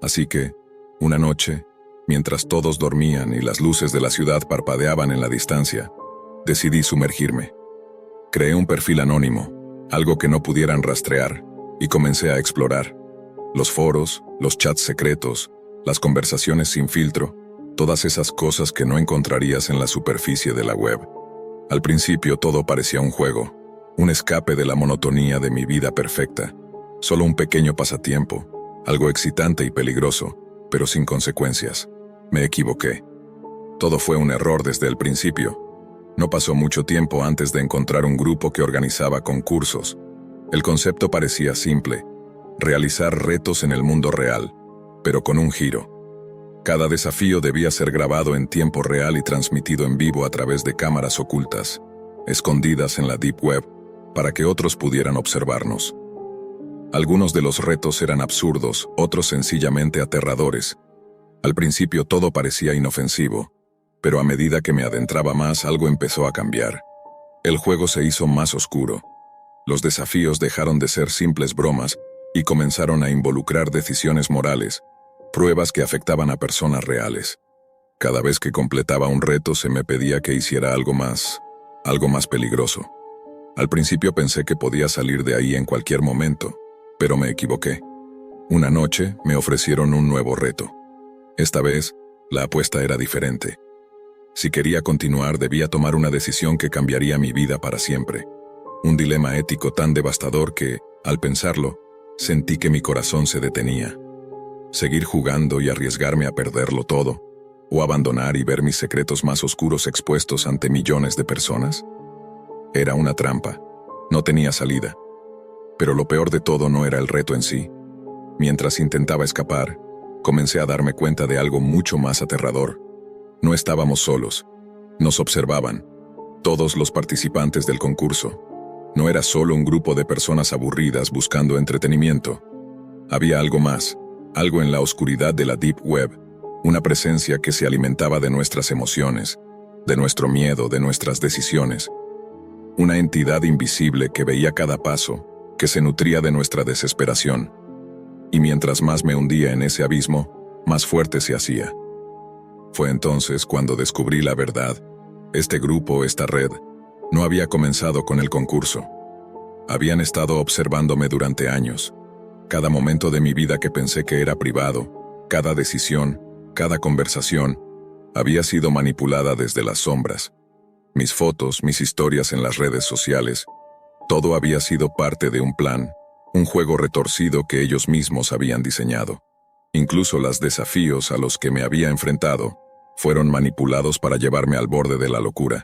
Así que, una noche, mientras todos dormían y las luces de la ciudad parpadeaban en la distancia, decidí sumergirme. Creé un perfil anónimo, algo que no pudieran rastrear, y comencé a explorar. Los foros, los chats secretos, las conversaciones sin filtro, todas esas cosas que no encontrarías en la superficie de la web. Al principio todo parecía un juego, un escape de la monotonía de mi vida perfecta, solo un pequeño pasatiempo, algo excitante y peligroso, pero sin consecuencias. Me equivoqué. Todo fue un error desde el principio. No pasó mucho tiempo antes de encontrar un grupo que organizaba concursos. El concepto parecía simple: realizar retos en el mundo real, pero con un giro. Cada desafío debía ser grabado en tiempo real y transmitido en vivo a través de cámaras ocultas, escondidas en la Deep Web, para que otros pudieran observarnos. Algunos de los retos eran absurdos, otros sencillamente aterradores. Al principio todo parecía inofensivo, pero a medida que me adentraba más, algo empezó a cambiar. El juego se hizo más oscuro. Los desafíos dejaron de ser simples bromas y comenzaron a involucrar decisiones morales, pruebas que afectaban a personas reales. Cada vez que completaba un reto se me pedía que hiciera algo más peligroso. Al principio pensé que podía salir de ahí en cualquier momento, pero me equivoqué. Una noche me ofrecieron un nuevo reto. Esta vez, la apuesta era diferente. Si quería continuar, debía tomar una decisión que cambiaría mi vida para siempre. Un dilema ético tan devastador que, al pensarlo, sentí que mi corazón se detenía. Seguir jugando y arriesgarme a perderlo todo, o abandonar y ver mis secretos más oscuros expuestos ante millones de personas. Era una trampa. No tenía salida. Pero lo peor de todo no era el reto en sí. Mientras intentaba escapar, comencé a darme cuenta de algo mucho más aterrador. No estábamos solos. Nos observaban. Todos los participantes del concurso. No era solo un grupo de personas aburridas buscando entretenimiento. Había algo más. Algo en la oscuridad de la Deep Web, una presencia que se alimentaba de nuestras emociones, de nuestro miedo, de nuestras decisiones. Una entidad invisible que veía cada paso, que se nutría de nuestra desesperación. Y mientras más me hundía en ese abismo, más fuerte se hacía. Fue entonces cuando descubrí la verdad. Este grupo, esta red, no había comenzado con el concurso. Habían estado observándome durante años. Cada momento de mi vida que pensé que era privado, cada decisión, cada conversación, había sido manipulada desde las sombras. mis fotos, mis historias en las redes sociales, todo había sido parte de un plan, un juego retorcido que ellos mismos habían diseñado. Incluso los desafíos a los que me había enfrentado fueron manipulados para llevarme al borde de la locura.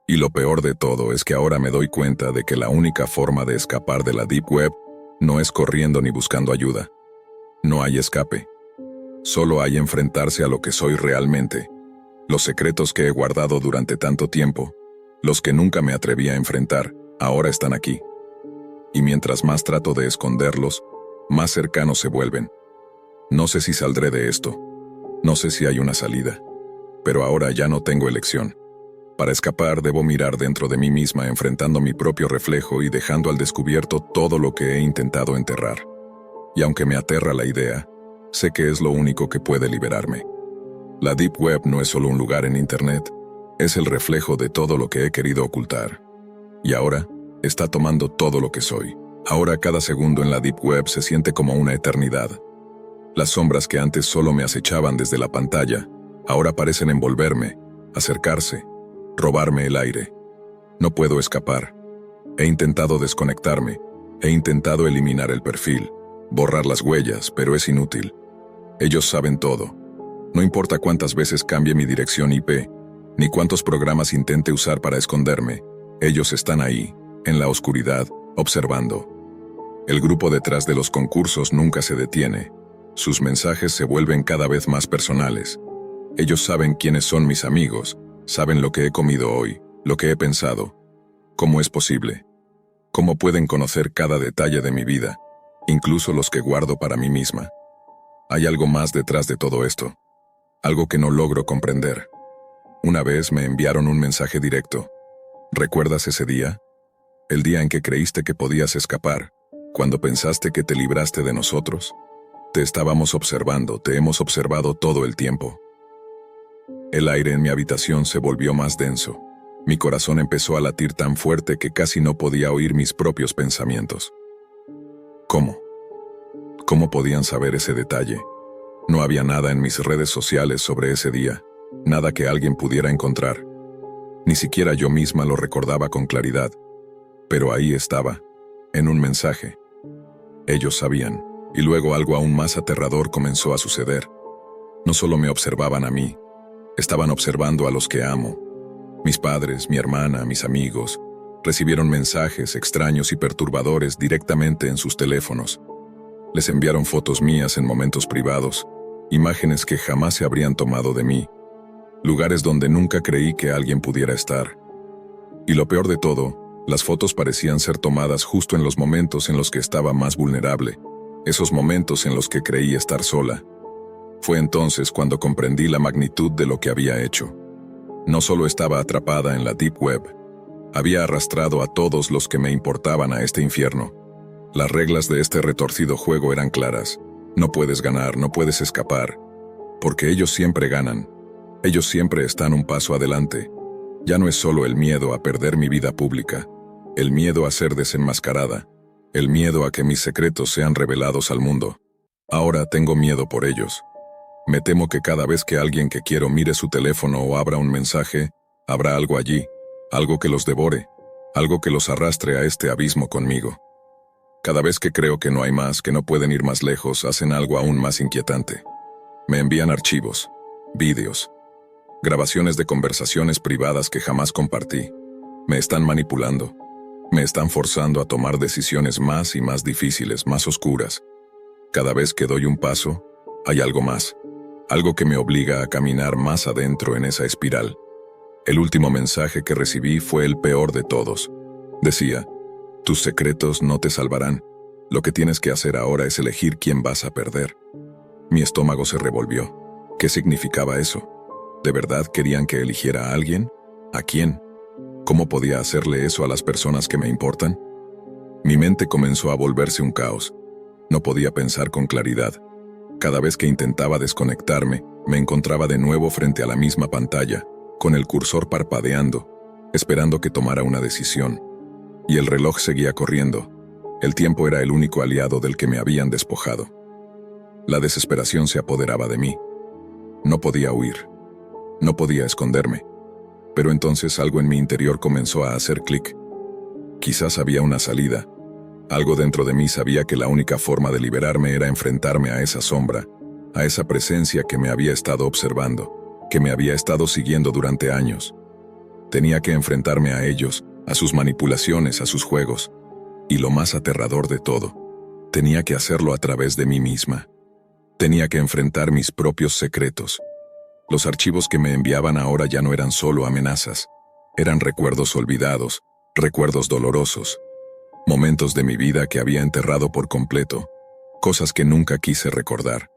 Y lo peor de todo es que ahora me doy cuenta de que la única forma de escapar de la Deep Web no es corriendo ni buscando ayuda. No hay escape. Solo hay enfrentarse a lo que soy realmente. Los secretos que he guardado durante tanto tiempo, los que nunca me atreví a enfrentar, ahora están aquí. Y mientras más trato de esconderlos, más cercanos se vuelven. No sé si saldré de esto. No sé si hay una salida. Pero ahora ya no tengo elección. Para escapar debo mirar dentro de mí misma enfrentando mi propio reflejo y dejando al descubierto todo lo que he intentado enterrar. Y aunque me aterra la idea, sé que es lo único que puede liberarme. La Deep Web no es solo un lugar en Internet, es el reflejo de todo lo que he querido ocultar. Y ahora, está tomando todo lo que soy. Ahora cada segundo en la Deep Web se siente como una eternidad. Las sombras que antes solo me acechaban desde la pantalla, ahora parecen envolverme, acercarse, robarme el aire. No puedo escapar. He intentado desconectarme, he intentado eliminar el perfil, borrar las huellas, pero es inútil. Ellos saben todo. No importa cuántas veces cambie mi dirección IP, ni cuántos programas intente usar para esconderme, ellos están ahí, en la oscuridad, observando. El grupo detrás de los concursos nunca se detiene. Sus mensajes se vuelven cada vez más personales. Ellos saben quiénes son mis amigos, saben lo que he comido hoy, lo que he pensado. ¿Cómo es posible? ¿Cómo pueden conocer cada detalle de mi vida, incluso los que guardo para mí misma? Hay algo más detrás de todo esto, algo que no logro comprender. Una vez me enviaron un mensaje directo. ¿Recuerdas ese día? El día en que creíste que podías escapar, cuando pensaste que te libraste de nosotros. Te estábamos observando, te hemos observado todo el tiempo. El aire en mi habitación se volvió más denso. Mi corazón empezó a latir tan fuerte que casi no podía oír mis propios pensamientos. ¿Cómo? ¿Cómo podían saber ese detalle? No había nada en mis redes sociales sobre ese día, nada que alguien pudiera encontrar. Ni siquiera yo misma lo recordaba con claridad. Pero ahí estaba, en un mensaje. Ellos sabían, y luego algo aún más aterrador comenzó a suceder. No solo me observaban a mí, estaban observando a los que amo. Mis padres, mi hermana, mis amigos, recibieron mensajes extraños y perturbadores directamente en sus teléfonos. Les enviaron fotos mías en momentos privados, imágenes que jamás se habrían tomado de mí, lugares donde nunca creí que alguien pudiera estar. Y lo peor de todo, las fotos parecían ser tomadas justo en los momentos en los que estaba más vulnerable, esos momentos en los que creí estar sola. Fue entonces cuando comprendí la magnitud de lo que había hecho. No solo estaba atrapada en la Deep Web, había arrastrado a todos los que me importaban a este infierno. Las reglas de este retorcido juego eran claras. No puedes ganar, no puedes escapar, porque ellos siempre ganan. Ellos siempre están un paso adelante. Ya no es solo el miedo a perder mi vida pública, el miedo a ser desenmascarada, el miedo a que mis secretos sean revelados al mundo. Ahora tengo miedo por ellos. Me temo que cada vez que alguien que quiero mire su teléfono o abra un mensaje, habrá algo allí, algo que los devore, algo que los arrastre a este abismo conmigo. Cada vez que creo que no hay más, que no pueden ir más lejos, hacen algo aún más inquietante. Me envían archivos, vídeos, grabaciones de conversaciones privadas que jamás compartí. Me están manipulando. Me están forzando a tomar decisiones más y más difíciles, más oscuras. Cada vez que doy un paso, hay algo más. Algo que me obliga a caminar más adentro en esa espiral. El último mensaje que recibí fue el peor de todos. Decía, tus secretos no te salvarán. Lo que tienes que hacer ahora es elegir quién vas a perder. Mi estómago se revolvió. ¿Qué significaba eso? ¿De verdad querían que eligiera a alguien? ¿A quién? ¿Cómo podía hacerle eso a las personas que me importan? Mi mente comenzó a volverse un caos. No podía pensar con claridad. Cada vez que intentaba desconectarme, me encontraba de nuevo frente a la misma pantalla, con el cursor parpadeando, esperando que tomara una decisión. Y el reloj seguía corriendo. El tiempo era el único aliado del que me habían despojado. La desesperación se apoderaba de mí. No podía huir. No podía esconderme. Pero entonces algo en mi interior comenzó a hacer clic. Quizás había una salida. Algo dentro de mí sabía que la única forma de liberarme era enfrentarme a esa sombra, a esa presencia que me había estado observando, que me había estado siguiendo durante años. Tenía que enfrentarme a ellos, a sus manipulaciones, a sus juegos. Y lo más aterrador de todo, tenía que hacerlo a través de mí misma. Tenía que enfrentar mis propios secretos. Los archivos que me enviaban ahora ya no eran solo amenazas, eran recuerdos olvidados, recuerdos dolorosos, momentos de mi vida que había enterrado por completo, cosas que nunca quise recordar.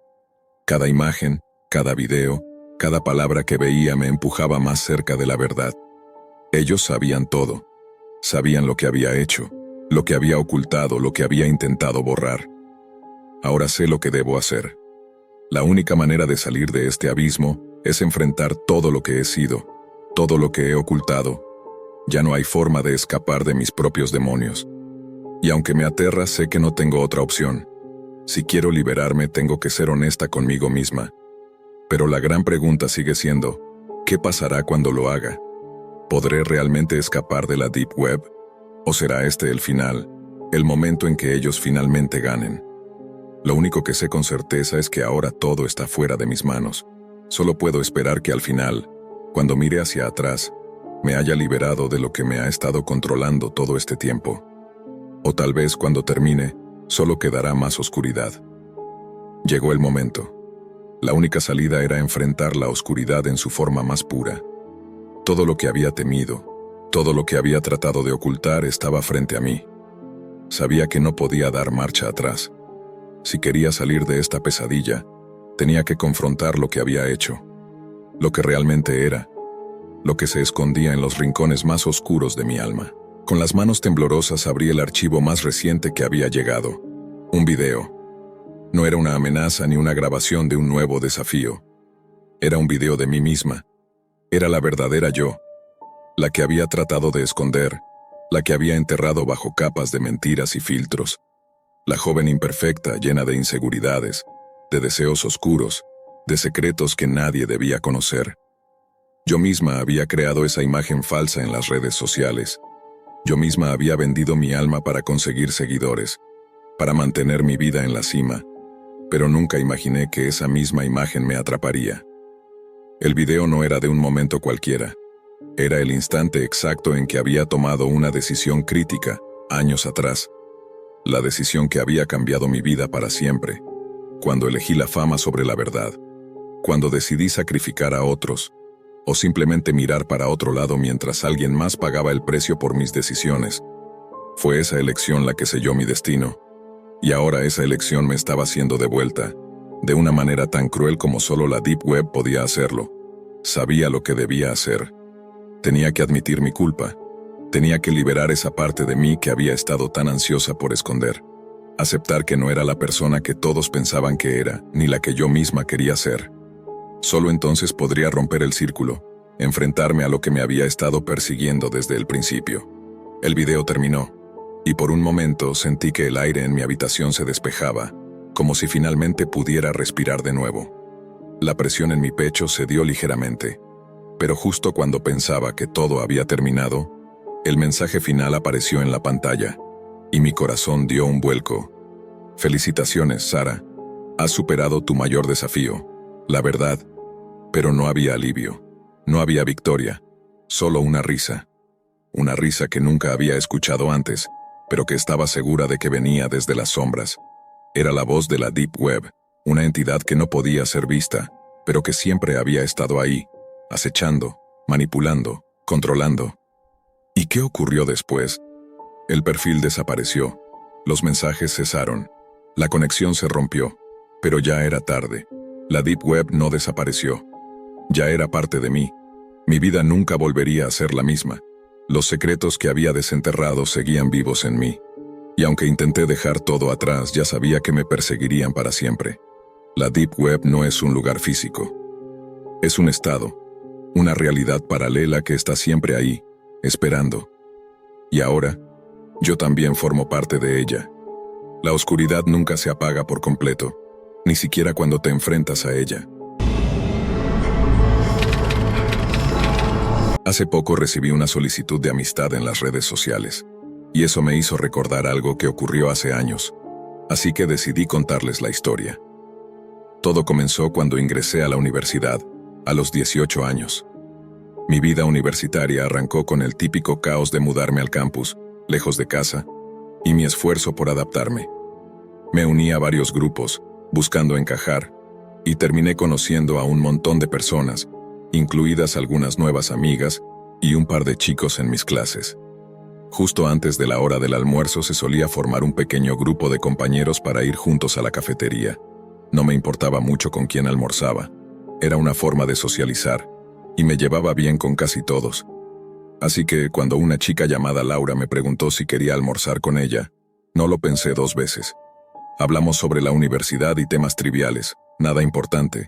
Cada imagen, cada video, cada palabra que veía me empujaba más cerca de la verdad. Ellos sabían todo, sabían lo que había hecho, lo que había ocultado, lo que había intentado borrar. Ahora sé lo que debo hacer. La única manera de salir de este abismo es enfrentar todo lo que he sido, todo lo que he ocultado. Ya no hay forma de escapar de mis propios demonios. Y aunque me aterra, sé que no tengo otra opción. Si quiero liberarme, tengo que ser honesta conmigo misma. Pero la gran pregunta sigue siendo, ¿qué pasará cuando lo haga? ¿Podré realmente escapar de la Deep Web? ¿O será este el final, el momento en que ellos finalmente ganen? Lo único que sé con certeza es que ahora todo está fuera de mis manos. Solo puedo esperar que al final, cuando mire hacia atrás, me haya liberado de lo que me ha estado controlando todo este tiempo. O tal vez cuando termine, solo quedará más oscuridad. Llegó el momento. La única salida era enfrentar la oscuridad en su forma más pura. Todo lo que había temido, todo lo que había tratado de ocultar estaba frente a mí. Sabía que no podía dar marcha atrás. Si quería salir de esta pesadilla, tenía que confrontar lo que había hecho, lo que realmente era, lo que se escondía en los rincones más oscuros de mi alma. Con las manos temblorosas abrí el archivo más reciente que había llegado. Un video. No era una amenaza ni una grabación de un nuevo desafío. Era un video de mí misma. Era la verdadera yo, la que había tratado de esconder, la que había enterrado bajo capas de mentiras y filtros. La joven imperfecta, llena de inseguridades, de deseos oscuros, de secretos que nadie debía conocer. Yo misma había creado esa imagen falsa en las redes sociales. Yo misma había vendido mi alma para conseguir seguidores, para mantener mi vida en la cima, pero nunca imaginé que esa misma imagen me atraparía. El video no era de un momento cualquiera. Era el instante exacto en que había tomado una decisión crítica, años atrás. La decisión que había cambiado mi vida para siempre. Cuando elegí la fama sobre la verdad. Cuando decidí sacrificar a otros. O simplemente mirar para otro lado mientras alguien más pagaba el precio por mis decisiones. Fue esa elección la que selló mi destino. Y ahora esa elección me estaba haciendo de vuelta. De una manera tan cruel como solo la Deep Web podía hacerlo. Sabía lo que debía hacer. Tenía que admitir mi culpa. Tenía que liberar esa parte de mí que había estado tan ansiosa por esconder. Aceptar que no era la persona que todos pensaban que era, ni la que yo misma quería ser. Solo entonces podría romper el círculo, enfrentarme a lo que me había estado persiguiendo desde el principio. El video terminó, y por un momento sentí que el aire en mi habitación se despejaba, como si finalmente pudiera respirar de nuevo. La presión en mi pecho cedió ligeramente, pero justo cuando pensaba que todo había terminado, el mensaje final apareció en la pantalla, y mi corazón dio un vuelco. Felicitaciones, Sara. Has superado tu mayor desafío, la verdad. Pero no había alivio, no había victoria, solo una risa. Una risa que nunca había escuchado antes, pero que estaba segura de que venía desde las sombras. Era la voz de la Deep Web, una entidad que no podía ser vista, pero que siempre había estado ahí, acechando, manipulando, controlando. ¿Y qué ocurrió después? El perfil desapareció, los mensajes cesaron, la conexión se rompió, pero ya era tarde. La Deep Web no desapareció. Ya era parte de mí. Mi vida nunca volvería a ser la misma. Los secretos que había desenterrado seguían vivos en mí. Y aunque intenté dejar todo atrás, ya sabía que me perseguirían para siempre. La Deep Web no es un lugar físico. Es un estado, una realidad paralela que está siempre ahí, esperando. Y ahora, yo también formo parte de ella. La oscuridad nunca se apaga por completo, ni siquiera cuando te enfrentas a ella. Hace poco recibí una solicitud de amistad en las redes sociales, y eso me hizo recordar algo que ocurrió hace años, así que decidí contarles la historia. Todo comenzó cuando ingresé a la universidad, a los 18 años. Mi vida universitaria arrancó con el típico caos de mudarme al campus, lejos de casa, y mi esfuerzo por adaptarme. Me uní a varios grupos, buscando encajar, y terminé conociendo a un montón de personas, incluidas algunas nuevas amigas y un par de chicos en mis clases. Justo antes de la hora del almuerzo se solía formar un pequeño grupo de compañeros para ir juntos a la cafetería. No me importaba mucho con quién almorzaba. Era una forma de socializar, y me llevaba bien con casi todos. Así que cuando una chica llamada Laura me preguntó si quería almorzar con ella, no lo pensé 2 veces. Hablamos sobre la universidad y temas triviales, nada importante,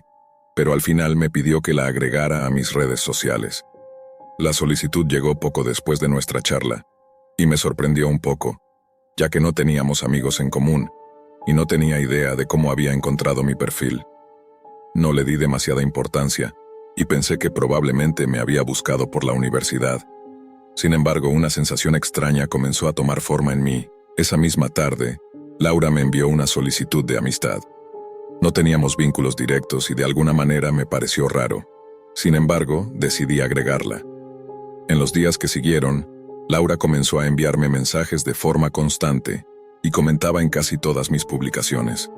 pero al final me pidió que la agregara a mis redes sociales. La solicitud llegó poco después de nuestra charla, y me sorprendió un poco, ya que no teníamos amigos en común, y no tenía idea de cómo había encontrado mi perfil. No le di demasiada importancia, y pensé que probablemente me había buscado por la universidad. Sin embargo, una sensación extraña comenzó a tomar forma en mí. Esa misma tarde, Laura me envió una solicitud de amistad. No teníamos vínculos directos y de alguna manera me pareció raro. Sin embargo, decidí agregarla. En los días que siguieron, Laura comenzó a enviarme mensajes de forma constante y comentaba en casi todas mis publicaciones.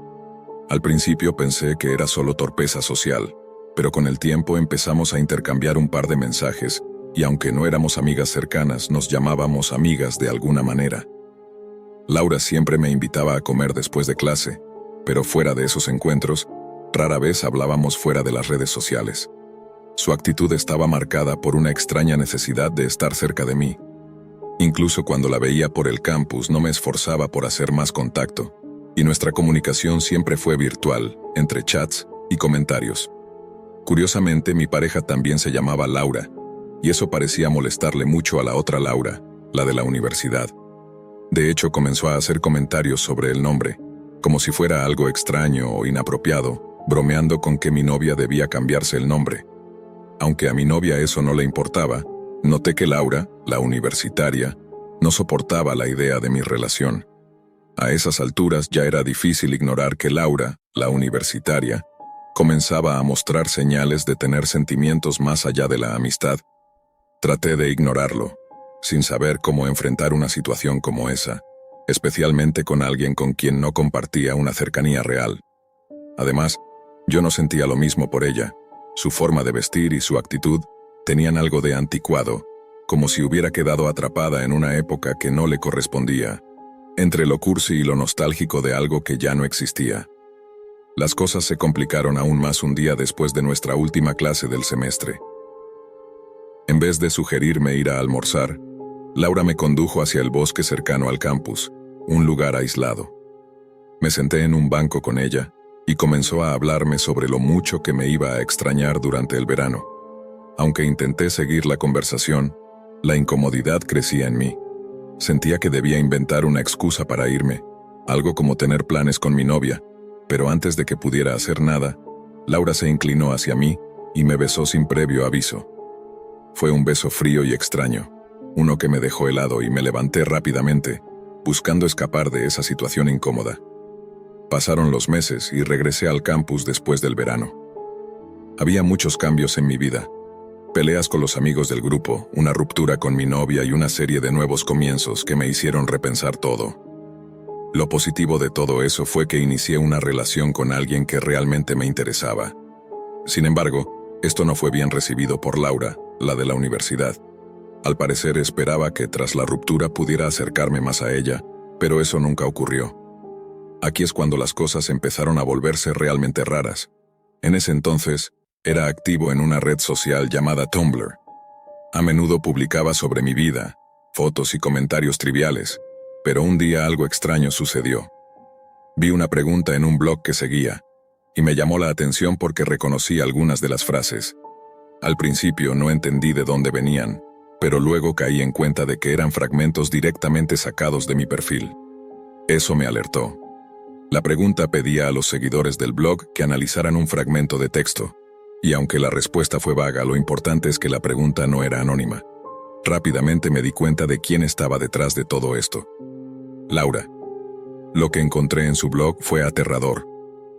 Al principio pensé que era solo torpeza social, pero con el tiempo empezamos a intercambiar un par de mensajes y aunque no éramos amigas cercanas, nos llamábamos amigas de alguna manera. Laura siempre me invitaba a comer después de clase, pero fuera de esos encuentros, rara vez hablábamos fuera de las redes sociales. Su actitud estaba marcada por una extraña necesidad de estar cerca de mí. Incluso cuando la veía por el campus no me esforzaba por hacer más contacto, y nuestra comunicación siempre fue virtual, entre chats y comentarios. Curiosamente, mi pareja también se llamaba Laura, y eso parecía molestarle mucho a la otra Laura, la de la universidad. De hecho, comenzó a hacer comentarios sobre el nombre, como si fuera algo extraño o inapropiado, bromeando con que mi novia debía cambiarse el nombre. Aunque a mi novia eso no le importaba, noté que Laura, la universitaria, no soportaba la idea de mi relación. A esas alturas ya era difícil ignorar que Laura, la universitaria, comenzaba a mostrar señales de tener sentimientos más allá de la amistad. Traté de ignorarlo, sin saber cómo enfrentar una situación como esa, especialmente con alguien con quien no compartía una cercanía real. Además, yo no sentía lo mismo por ella. Su forma de vestir y su actitud tenían algo de anticuado, como si hubiera quedado atrapada en una época que no le correspondía, entre lo cursi y lo nostálgico de algo que ya no existía. Las cosas se complicaron aún más un día después de nuestra última clase del semestre. En vez de sugerirme ir a almorzar, Laura me condujo hacia el bosque cercano al campus, un lugar aislado. Me senté en un banco con ella y comenzó a hablarme sobre lo mucho que me iba a extrañar durante el verano. Aunque intenté seguir la conversación, la incomodidad crecía en mí. Sentía que debía inventar una excusa para irme, algo como tener planes con mi novia, pero antes de que pudiera hacer nada, Laura se inclinó hacia mí y me besó sin previo aviso. Fue un beso frío y extraño, uno que me dejó helado y me levanté rápidamente, buscando escapar de esa situación incómoda. Pasaron los meses y regresé al campus después del verano. Había muchos cambios en mi vida. Peleas con los amigos del grupo, una ruptura con mi novia y una serie de nuevos comienzos que me hicieron repensar todo. Lo positivo de todo eso fue que inicié una relación con alguien que realmente me interesaba. Sin embargo, esto no fue bien recibido por Laura, la de la universidad. Al parecer esperaba que tras la ruptura pudiera acercarme más a ella, pero eso nunca ocurrió. Aquí es cuando las cosas empezaron a volverse realmente raras. En ese entonces, era activo en una red social llamada Tumblr. A menudo publicaba sobre mi vida, fotos y comentarios triviales, pero un día algo extraño sucedió. Vi una pregunta en un blog que seguía, y me llamó la atención porque reconocí algunas de las frases. Al principio no entendí de dónde venían, pero luego caí en cuenta de que eran fragmentos directamente sacados de mi perfil. Eso me alertó. La pregunta pedía a los seguidores del blog que analizaran un fragmento de texto, Y aunque la respuesta fue vaga, lo importante es que la pregunta no era anónima. Rápidamente me di cuenta de quién estaba detrás de todo esto. Laura. Lo que encontré en su blog fue aterrador.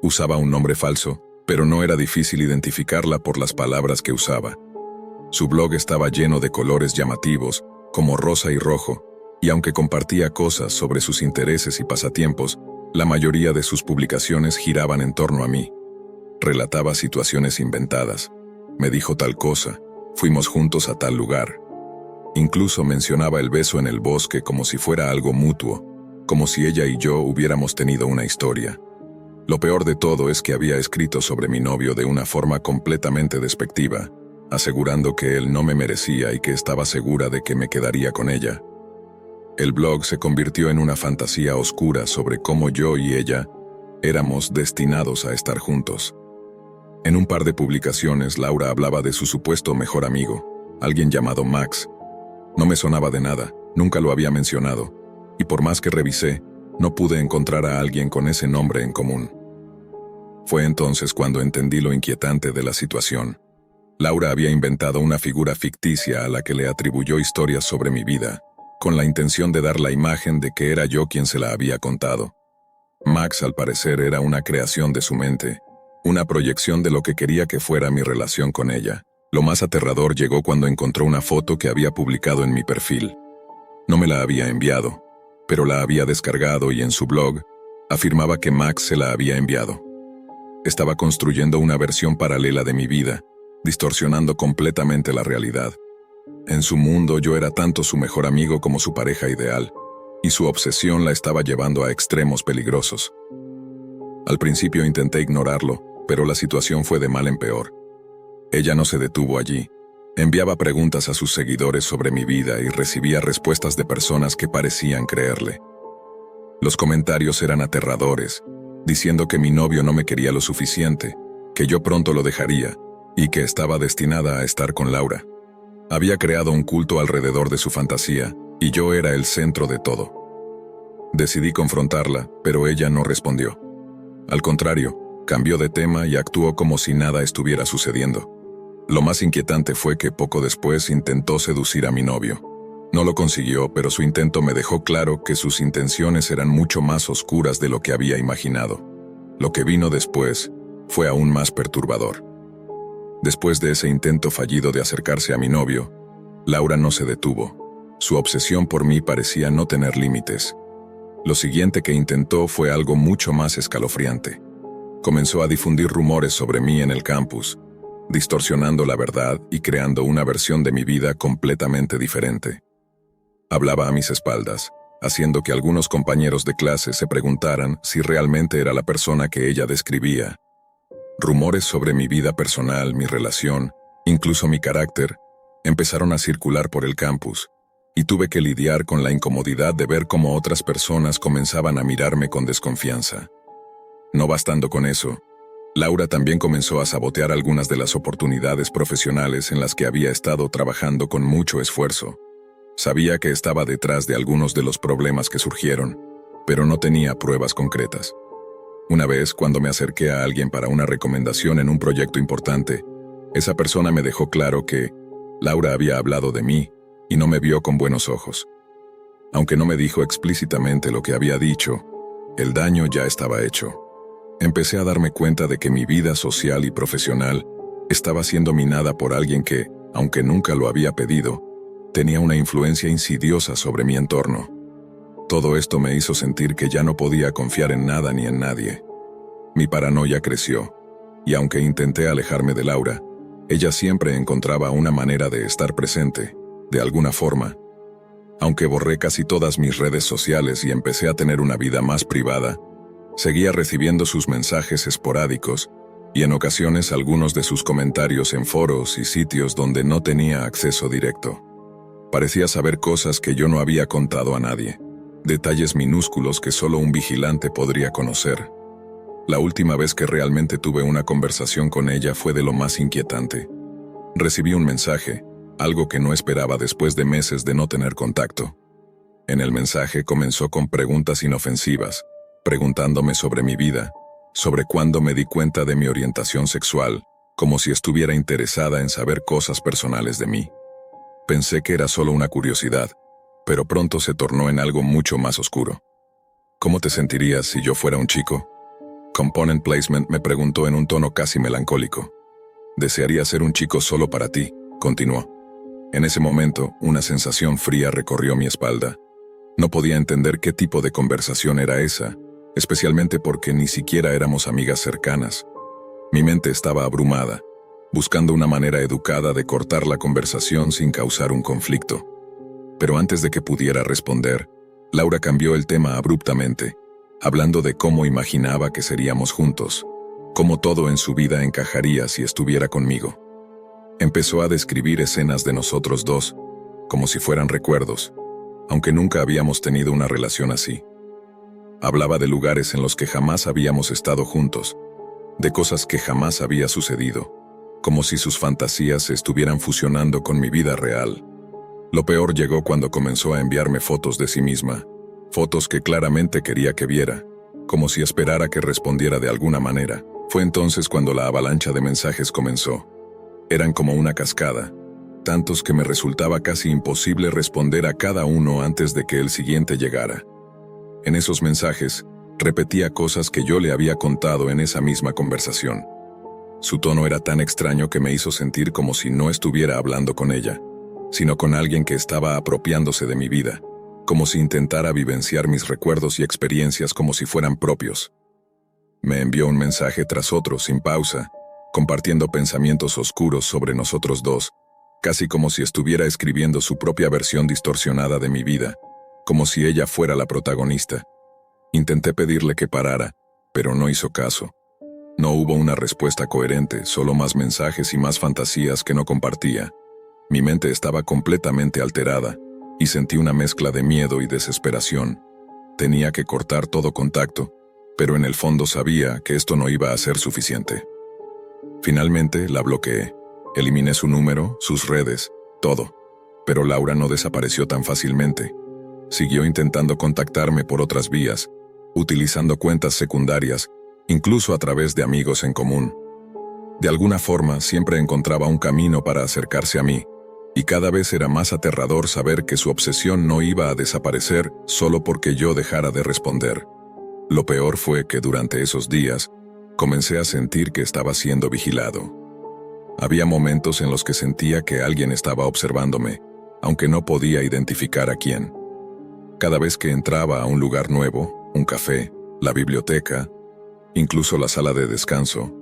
Usaba un nombre falso, pero no era difícil identificarla por las palabras que usaba. Su blog estaba lleno de colores llamativos, como rosa y rojo, y aunque compartía cosas sobre sus intereses y pasatiempos, la mayoría de sus publicaciones giraban en torno a mí. Relataba situaciones inventadas. Me dijo tal cosa, fuimos juntos a tal lugar. Incluso mencionaba el beso en el bosque como si fuera algo mutuo, como si ella y yo hubiéramos tenido una historia. Lo peor de todo es que había escrito sobre mi novio de una forma completamente despectiva, asegurando que él no me merecía y que estaba segura de que me quedaría con ella. El blog se convirtió en una fantasía oscura sobre cómo yo y ella éramos destinados a estar juntos. En un par de publicaciones, Laura hablaba de su supuesto mejor amigo, alguien llamado Max. No me sonaba de nada, nunca lo había mencionado, y por más que revisé, no pude encontrar a alguien con ese nombre en común. Fue entonces cuando entendí lo inquietante de la situación. Laura había inventado una figura ficticia a la que le atribuyó historias sobre mi vida, con la intención de dar la imagen de que era yo quien se la había contado. Max, al parecer, era una creación de su mente, una proyección de lo que quería que fuera mi relación con ella. Lo más aterrador llegó cuando encontró una foto que había publicado en mi perfil. No me la había enviado, pero la había descargado y en su blog afirmaba que Max se la había enviado. Estaba construyendo una versión paralela de mi vida, distorsionando completamente la realidad. En su mundo yo era tanto su mejor amigo como su pareja ideal, y su obsesión la estaba llevando a extremos peligrosos. Al principio intenté ignorarlo, pero la situación fue de mal en peor. Ella no se detuvo allí. Enviaba preguntas a sus seguidores sobre mi vida y recibía respuestas de personas que parecían creerle. Los comentarios eran aterradores, diciendo que mi novio no me quería lo suficiente, que yo pronto lo dejaría, y que estaba destinada a estar con Laura. Había creado un culto alrededor de su fantasía, y yo era el centro de todo. Decidí confrontarla, pero ella no respondió. Al contrario, cambió de tema y actuó como si nada estuviera sucediendo. Lo más inquietante fue que poco después intentó seducir a mi novio. No lo consiguió, pero su intento me dejó claro que sus intenciones eran mucho más oscuras de lo que había imaginado. Lo que vino después fue aún más perturbador. Después de ese intento fallido de acercarse a mi novio, Laura no se detuvo. Su obsesión por mí parecía no tener límites. Lo siguiente que intentó fue algo mucho más escalofriante. Comenzó a difundir rumores sobre mí en el campus, distorsionando la verdad y creando una versión de mi vida completamente diferente. Hablaba a mis espaldas, haciendo que algunos compañeros de clase se preguntaran si realmente era la persona que ella describía. Rumores sobre mi vida personal, mi relación, incluso mi carácter, empezaron a circular por el campus, y tuve que lidiar con la incomodidad de ver cómo otras personas comenzaban a mirarme con desconfianza. No bastando con eso, Laura también comenzó a sabotear algunas de las oportunidades profesionales en las que había estado trabajando con mucho esfuerzo. Sabía que estaba detrás de algunos de los problemas que surgieron, pero no tenía pruebas concretas. Una vez, cuando me acerqué a alguien para una recomendación en un proyecto importante, esa persona me dejó claro que Laura había hablado de mí y no me vio con buenos ojos. Aunque no me dijo explícitamente lo que había dicho, el daño ya estaba hecho. Empecé a darme cuenta de que mi vida social y profesional estaba siendo minada por alguien que, aunque nunca lo había pedido, tenía una influencia insidiosa sobre mi entorno. Todo esto me hizo sentir que ya no podía confiar en nada ni en nadie. Mi paranoia creció, y aunque intenté alejarme de Laura, ella siempre encontraba una manera de estar presente, de alguna forma. Aunque borré casi todas mis redes sociales y empecé a tener una vida más privada, seguía recibiendo sus mensajes esporádicos y en ocasiones algunos de sus comentarios en foros y sitios donde no tenía acceso directo. Parecía saber cosas que yo no había contado a nadie, detalles minúsculos que solo un vigilante podría conocer. La última vez que realmente tuve una conversación con ella fue de lo más inquietante. Recibí un mensaje, algo que no esperaba después de meses de no tener contacto. En el mensaje comenzó con preguntas inofensivas, preguntándome sobre mi vida, sobre cuándo me di cuenta de mi orientación sexual, como si estuviera interesada en saber cosas personales de mí. Pensé que era solo una curiosidad, pero pronto se tornó en algo mucho más oscuro. ¿Cómo te sentirías si yo fuera un chico? Component Placement me preguntó en un tono casi melancólico. Desearía ser un chico solo para ti, continuó. En ese momento, una sensación fría recorrió mi espalda. No podía entender qué tipo de conversación era esa, especialmente porque ni siquiera éramos amigas cercanas. Mi mente estaba abrumada, buscando una manera educada de cortar la conversación sin causar un conflicto. Pero antes de que pudiera responder, Laura cambió el tema abruptamente, hablando de cómo imaginaba que seríamos juntos, cómo todo en su vida encajaría si estuviera conmigo. Empezó a describir escenas de nosotros dos, como si fueran recuerdos, aunque nunca habíamos tenido una relación así. Hablaba de lugares en los que jamás habíamos estado juntos, de cosas que jamás había sucedido, como si sus fantasías se estuvieran fusionando con mi vida real. Lo peor llegó cuando comenzó a enviarme fotos de sí misma, fotos que claramente quería que viera, como si esperara que respondiera de alguna manera. Fue entonces cuando la avalancha de mensajes comenzó. Eran como una cascada, tantos que me resultaba casi imposible responder a cada uno antes de que el siguiente llegara. En esos mensajes, repetía cosas que yo le había contado en esa misma conversación. Su tono era tan extraño que me hizo sentir como si no estuviera hablando con ella, sino con alguien que estaba apropiándose de mi vida, como si intentara vivenciar mis recuerdos y experiencias como si fueran propios. Me envió un mensaje tras otro sin pausa, compartiendo pensamientos oscuros sobre nosotros dos, casi como si estuviera escribiendo su propia versión distorsionada de mi vida, como si ella fuera la protagonista. Intenté pedirle que parara, pero no hizo caso. No hubo una respuesta coherente, solo más mensajes y más fantasías que no compartía. Mi mente estaba completamente alterada, y sentí una mezcla de miedo y desesperación. Tenía que cortar todo contacto, pero en el fondo sabía que esto no iba a ser suficiente. Finalmente la bloqueé. Eliminé su número, sus redes, todo. Pero Laura no desapareció tan fácilmente. Siguió intentando contactarme por otras vías, utilizando cuentas secundarias, incluso a través de amigos en común. De alguna forma siempre encontraba un camino para acercarse a mí, y cada vez era más aterrador saber que su obsesión no iba a desaparecer solo porque yo dejara de responder. Lo peor fue que durante esos días, comencé a sentir que estaba siendo vigilado. Había momentos en los que sentía que alguien estaba observándome, aunque no podía identificar a quién. Cada vez que entraba a un lugar nuevo, un café, la biblioteca, incluso la sala de descanso,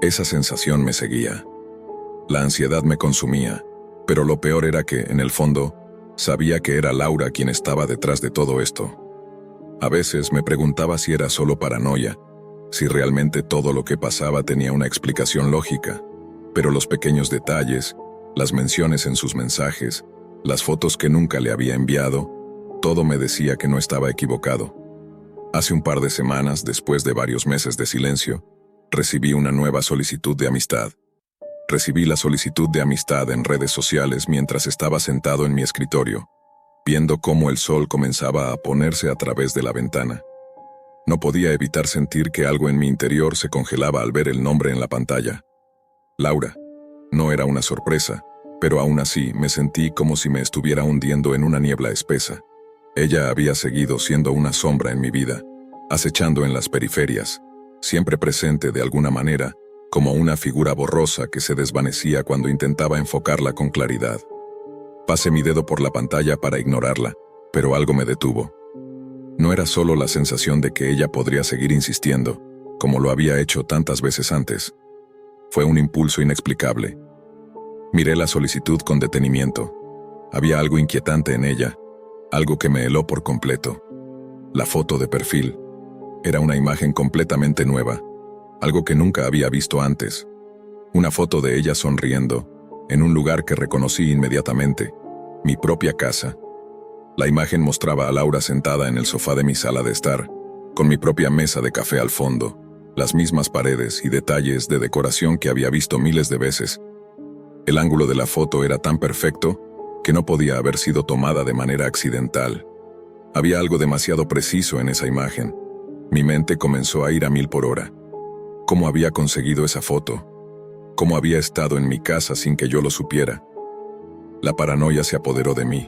esa sensación me seguía. La ansiedad me consumía, pero lo peor era que, en el fondo, sabía que era Laura quien estaba detrás de todo esto. A veces me preguntaba si era solo paranoia, si realmente todo lo que pasaba tenía una explicación lógica, pero los pequeños detalles, las menciones en sus mensajes, las fotos que nunca le había enviado, todo me decía que no estaba equivocado. Hace un par de semanas, después de varios meses de silencio, recibí una nueva solicitud de amistad. Recibí la solicitud de amistad en redes sociales mientras estaba sentado en mi escritorio, viendo cómo el sol comenzaba a ponerse a través de la ventana. No podía evitar sentir que algo en mi interior se congelaba al ver el nombre en la pantalla. Laura. No era una sorpresa, pero aún así me sentí como si me estuviera hundiendo en una niebla espesa. Ella había seguido siendo una sombra en mi vida, acechando en las periferias, siempre presente de alguna manera, como una figura borrosa que se desvanecía cuando intentaba enfocarla con claridad. Pasé mi dedo por la pantalla para ignorarla, pero algo me detuvo. No era solo la sensación de que ella podría seguir insistiendo, como lo había hecho tantas veces antes. Fue un impulso inexplicable. Miré la solicitud con detenimiento. Había algo inquietante en ella, algo que me heló por completo. La foto de perfil. Era una imagen completamente nueva, algo que nunca había visto antes. Una foto de ella sonriendo, en un lugar que reconocí inmediatamente, mi propia casa. La imagen mostraba a Laura sentada en el sofá de mi sala de estar, con mi propia mesa de café al fondo, las mismas paredes y detalles de decoración que había visto miles de veces. El ángulo de la foto era tan perfecto que no podía haber sido tomada de manera accidental. Había algo demasiado preciso en esa imagen. Mi mente comenzó a ir a 1000 por hora. ¿Cómo había conseguido esa foto? cómo había estado en mi casa sin que yo lo supiera. La paranoia se apoderó de mí.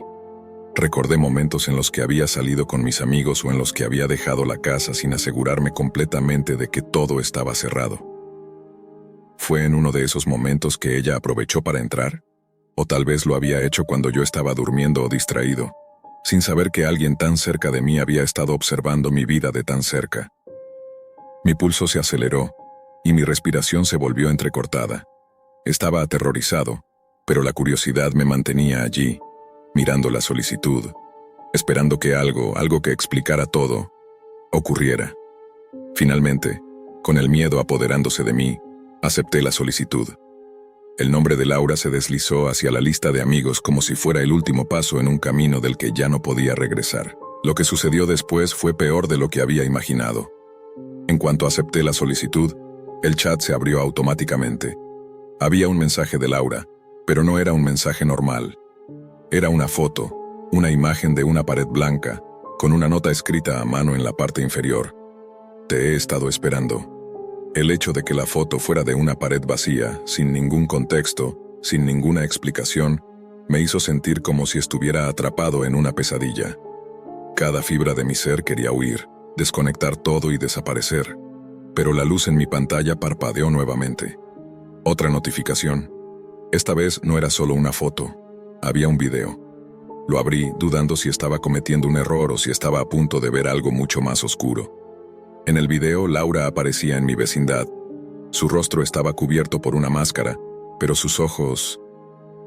Recordé momentos en los que había salido con mis amigos o en los que había dejado la casa sin asegurarme completamente de que todo estaba cerrado. ¿Fue en uno de esos momentos que ella aprovechó para entrar? ¿O tal vez lo había hecho cuando yo estaba durmiendo o distraído, sin saber que alguien tan cerca de mí había estado observando mi vida de tan cerca? Mi pulso se aceleró y mi respiración se volvió entrecortada. Estaba aterrorizado, pero la curiosidad me mantenía allí, mirando la solicitud, esperando que algo que explicara todo, ocurriera. Finalmente, con el miedo apoderándose de mí, acepté la solicitud. El nombre de Laura se deslizó hacia la lista de amigos como si fuera el último paso en un camino del que ya no podía regresar. Lo que sucedió después fue peor de lo que había imaginado. En cuanto acepté la solicitud, el chat se abrió automáticamente. Había un mensaje de Laura, pero no era un mensaje normal. Era una foto, una imagen de una pared blanca, con una nota escrita a mano en la parte inferior. Te he estado esperando. El hecho de que la foto fuera de una pared vacía, sin ningún contexto, sin ninguna explicación, me hizo sentir como si estuviera atrapado en una pesadilla. Cada fibra de mi ser quería huir, desconectar todo y desaparecer, pero la luz en mi pantalla parpadeó nuevamente. Otra notificación. Esta vez no era solo una foto, había un video. Lo abrí, dudando si estaba cometiendo un error o si estaba a punto de ver algo mucho más oscuro. En el video, Laura aparecía en mi vecindad. Su rostro estaba cubierto por una máscara, pero sus ojos...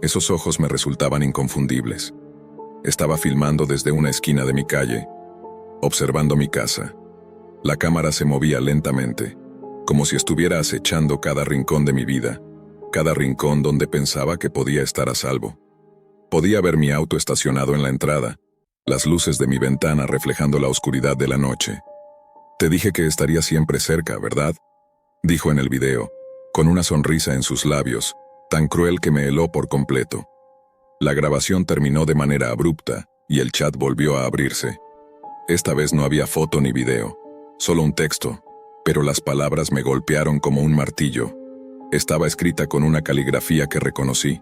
esos ojos me resultaban inconfundibles. Estaba filmando desde una esquina de mi calle, observando mi casa. La cámara se movía lentamente, como si estuviera acechando cada rincón de mi vida, cada rincón donde pensaba que podía estar a salvo. Podía ver mi auto estacionado en la entrada, las luces de mi ventana reflejando la oscuridad de la noche. Te dije que estaría siempre cerca, ¿verdad?, dijo en el video, con una sonrisa en sus labios, tan cruel que me heló por completo. La grabación terminó de manera abrupta y el chat volvió a abrirse. Esta vez no había foto ni video, solo un texto, pero las palabras me golpearon como un martillo. Estaba escrita con una caligrafía que reconocí.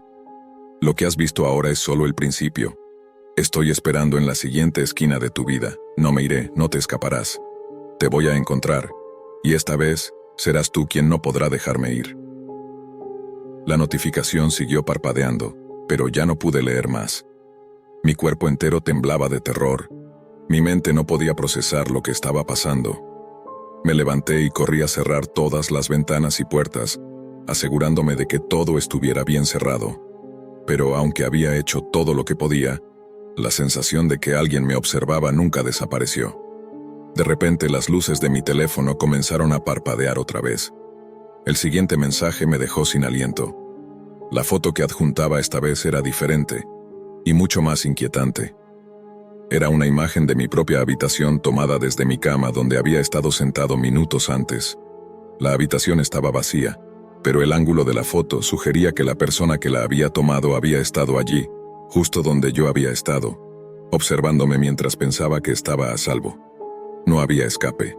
Lo que has visto ahora es solo el principio. Estoy esperando en la siguiente esquina de tu vida. No me iré, no te escaparás. Te voy a encontrar, y esta vez serás tú quien no podrá dejarme ir. La notificación siguió parpadeando, pero ya no pude leer más. Mi cuerpo entero temblaba de terror. Mi mente no podía procesar lo que estaba pasando. Me levanté y corrí a cerrar todas las ventanas y puertas, asegurándome de que todo estuviera bien cerrado. Pero aunque había hecho todo lo que podía, la sensación de que alguien me observaba nunca desapareció. De repente las luces de mi teléfono comenzaron a parpadear otra vez. El siguiente mensaje me dejó sin aliento. La foto que adjuntaba esta vez era diferente, y mucho más inquietante. Era una imagen de mi propia habitación tomada desde mi cama donde había estado sentado minutos antes. La habitación estaba vacía, pero el ángulo de la foto sugería que la persona que la había tomado había estado allí, justo donde yo había estado, observándome mientras pensaba que estaba a salvo. No había escape.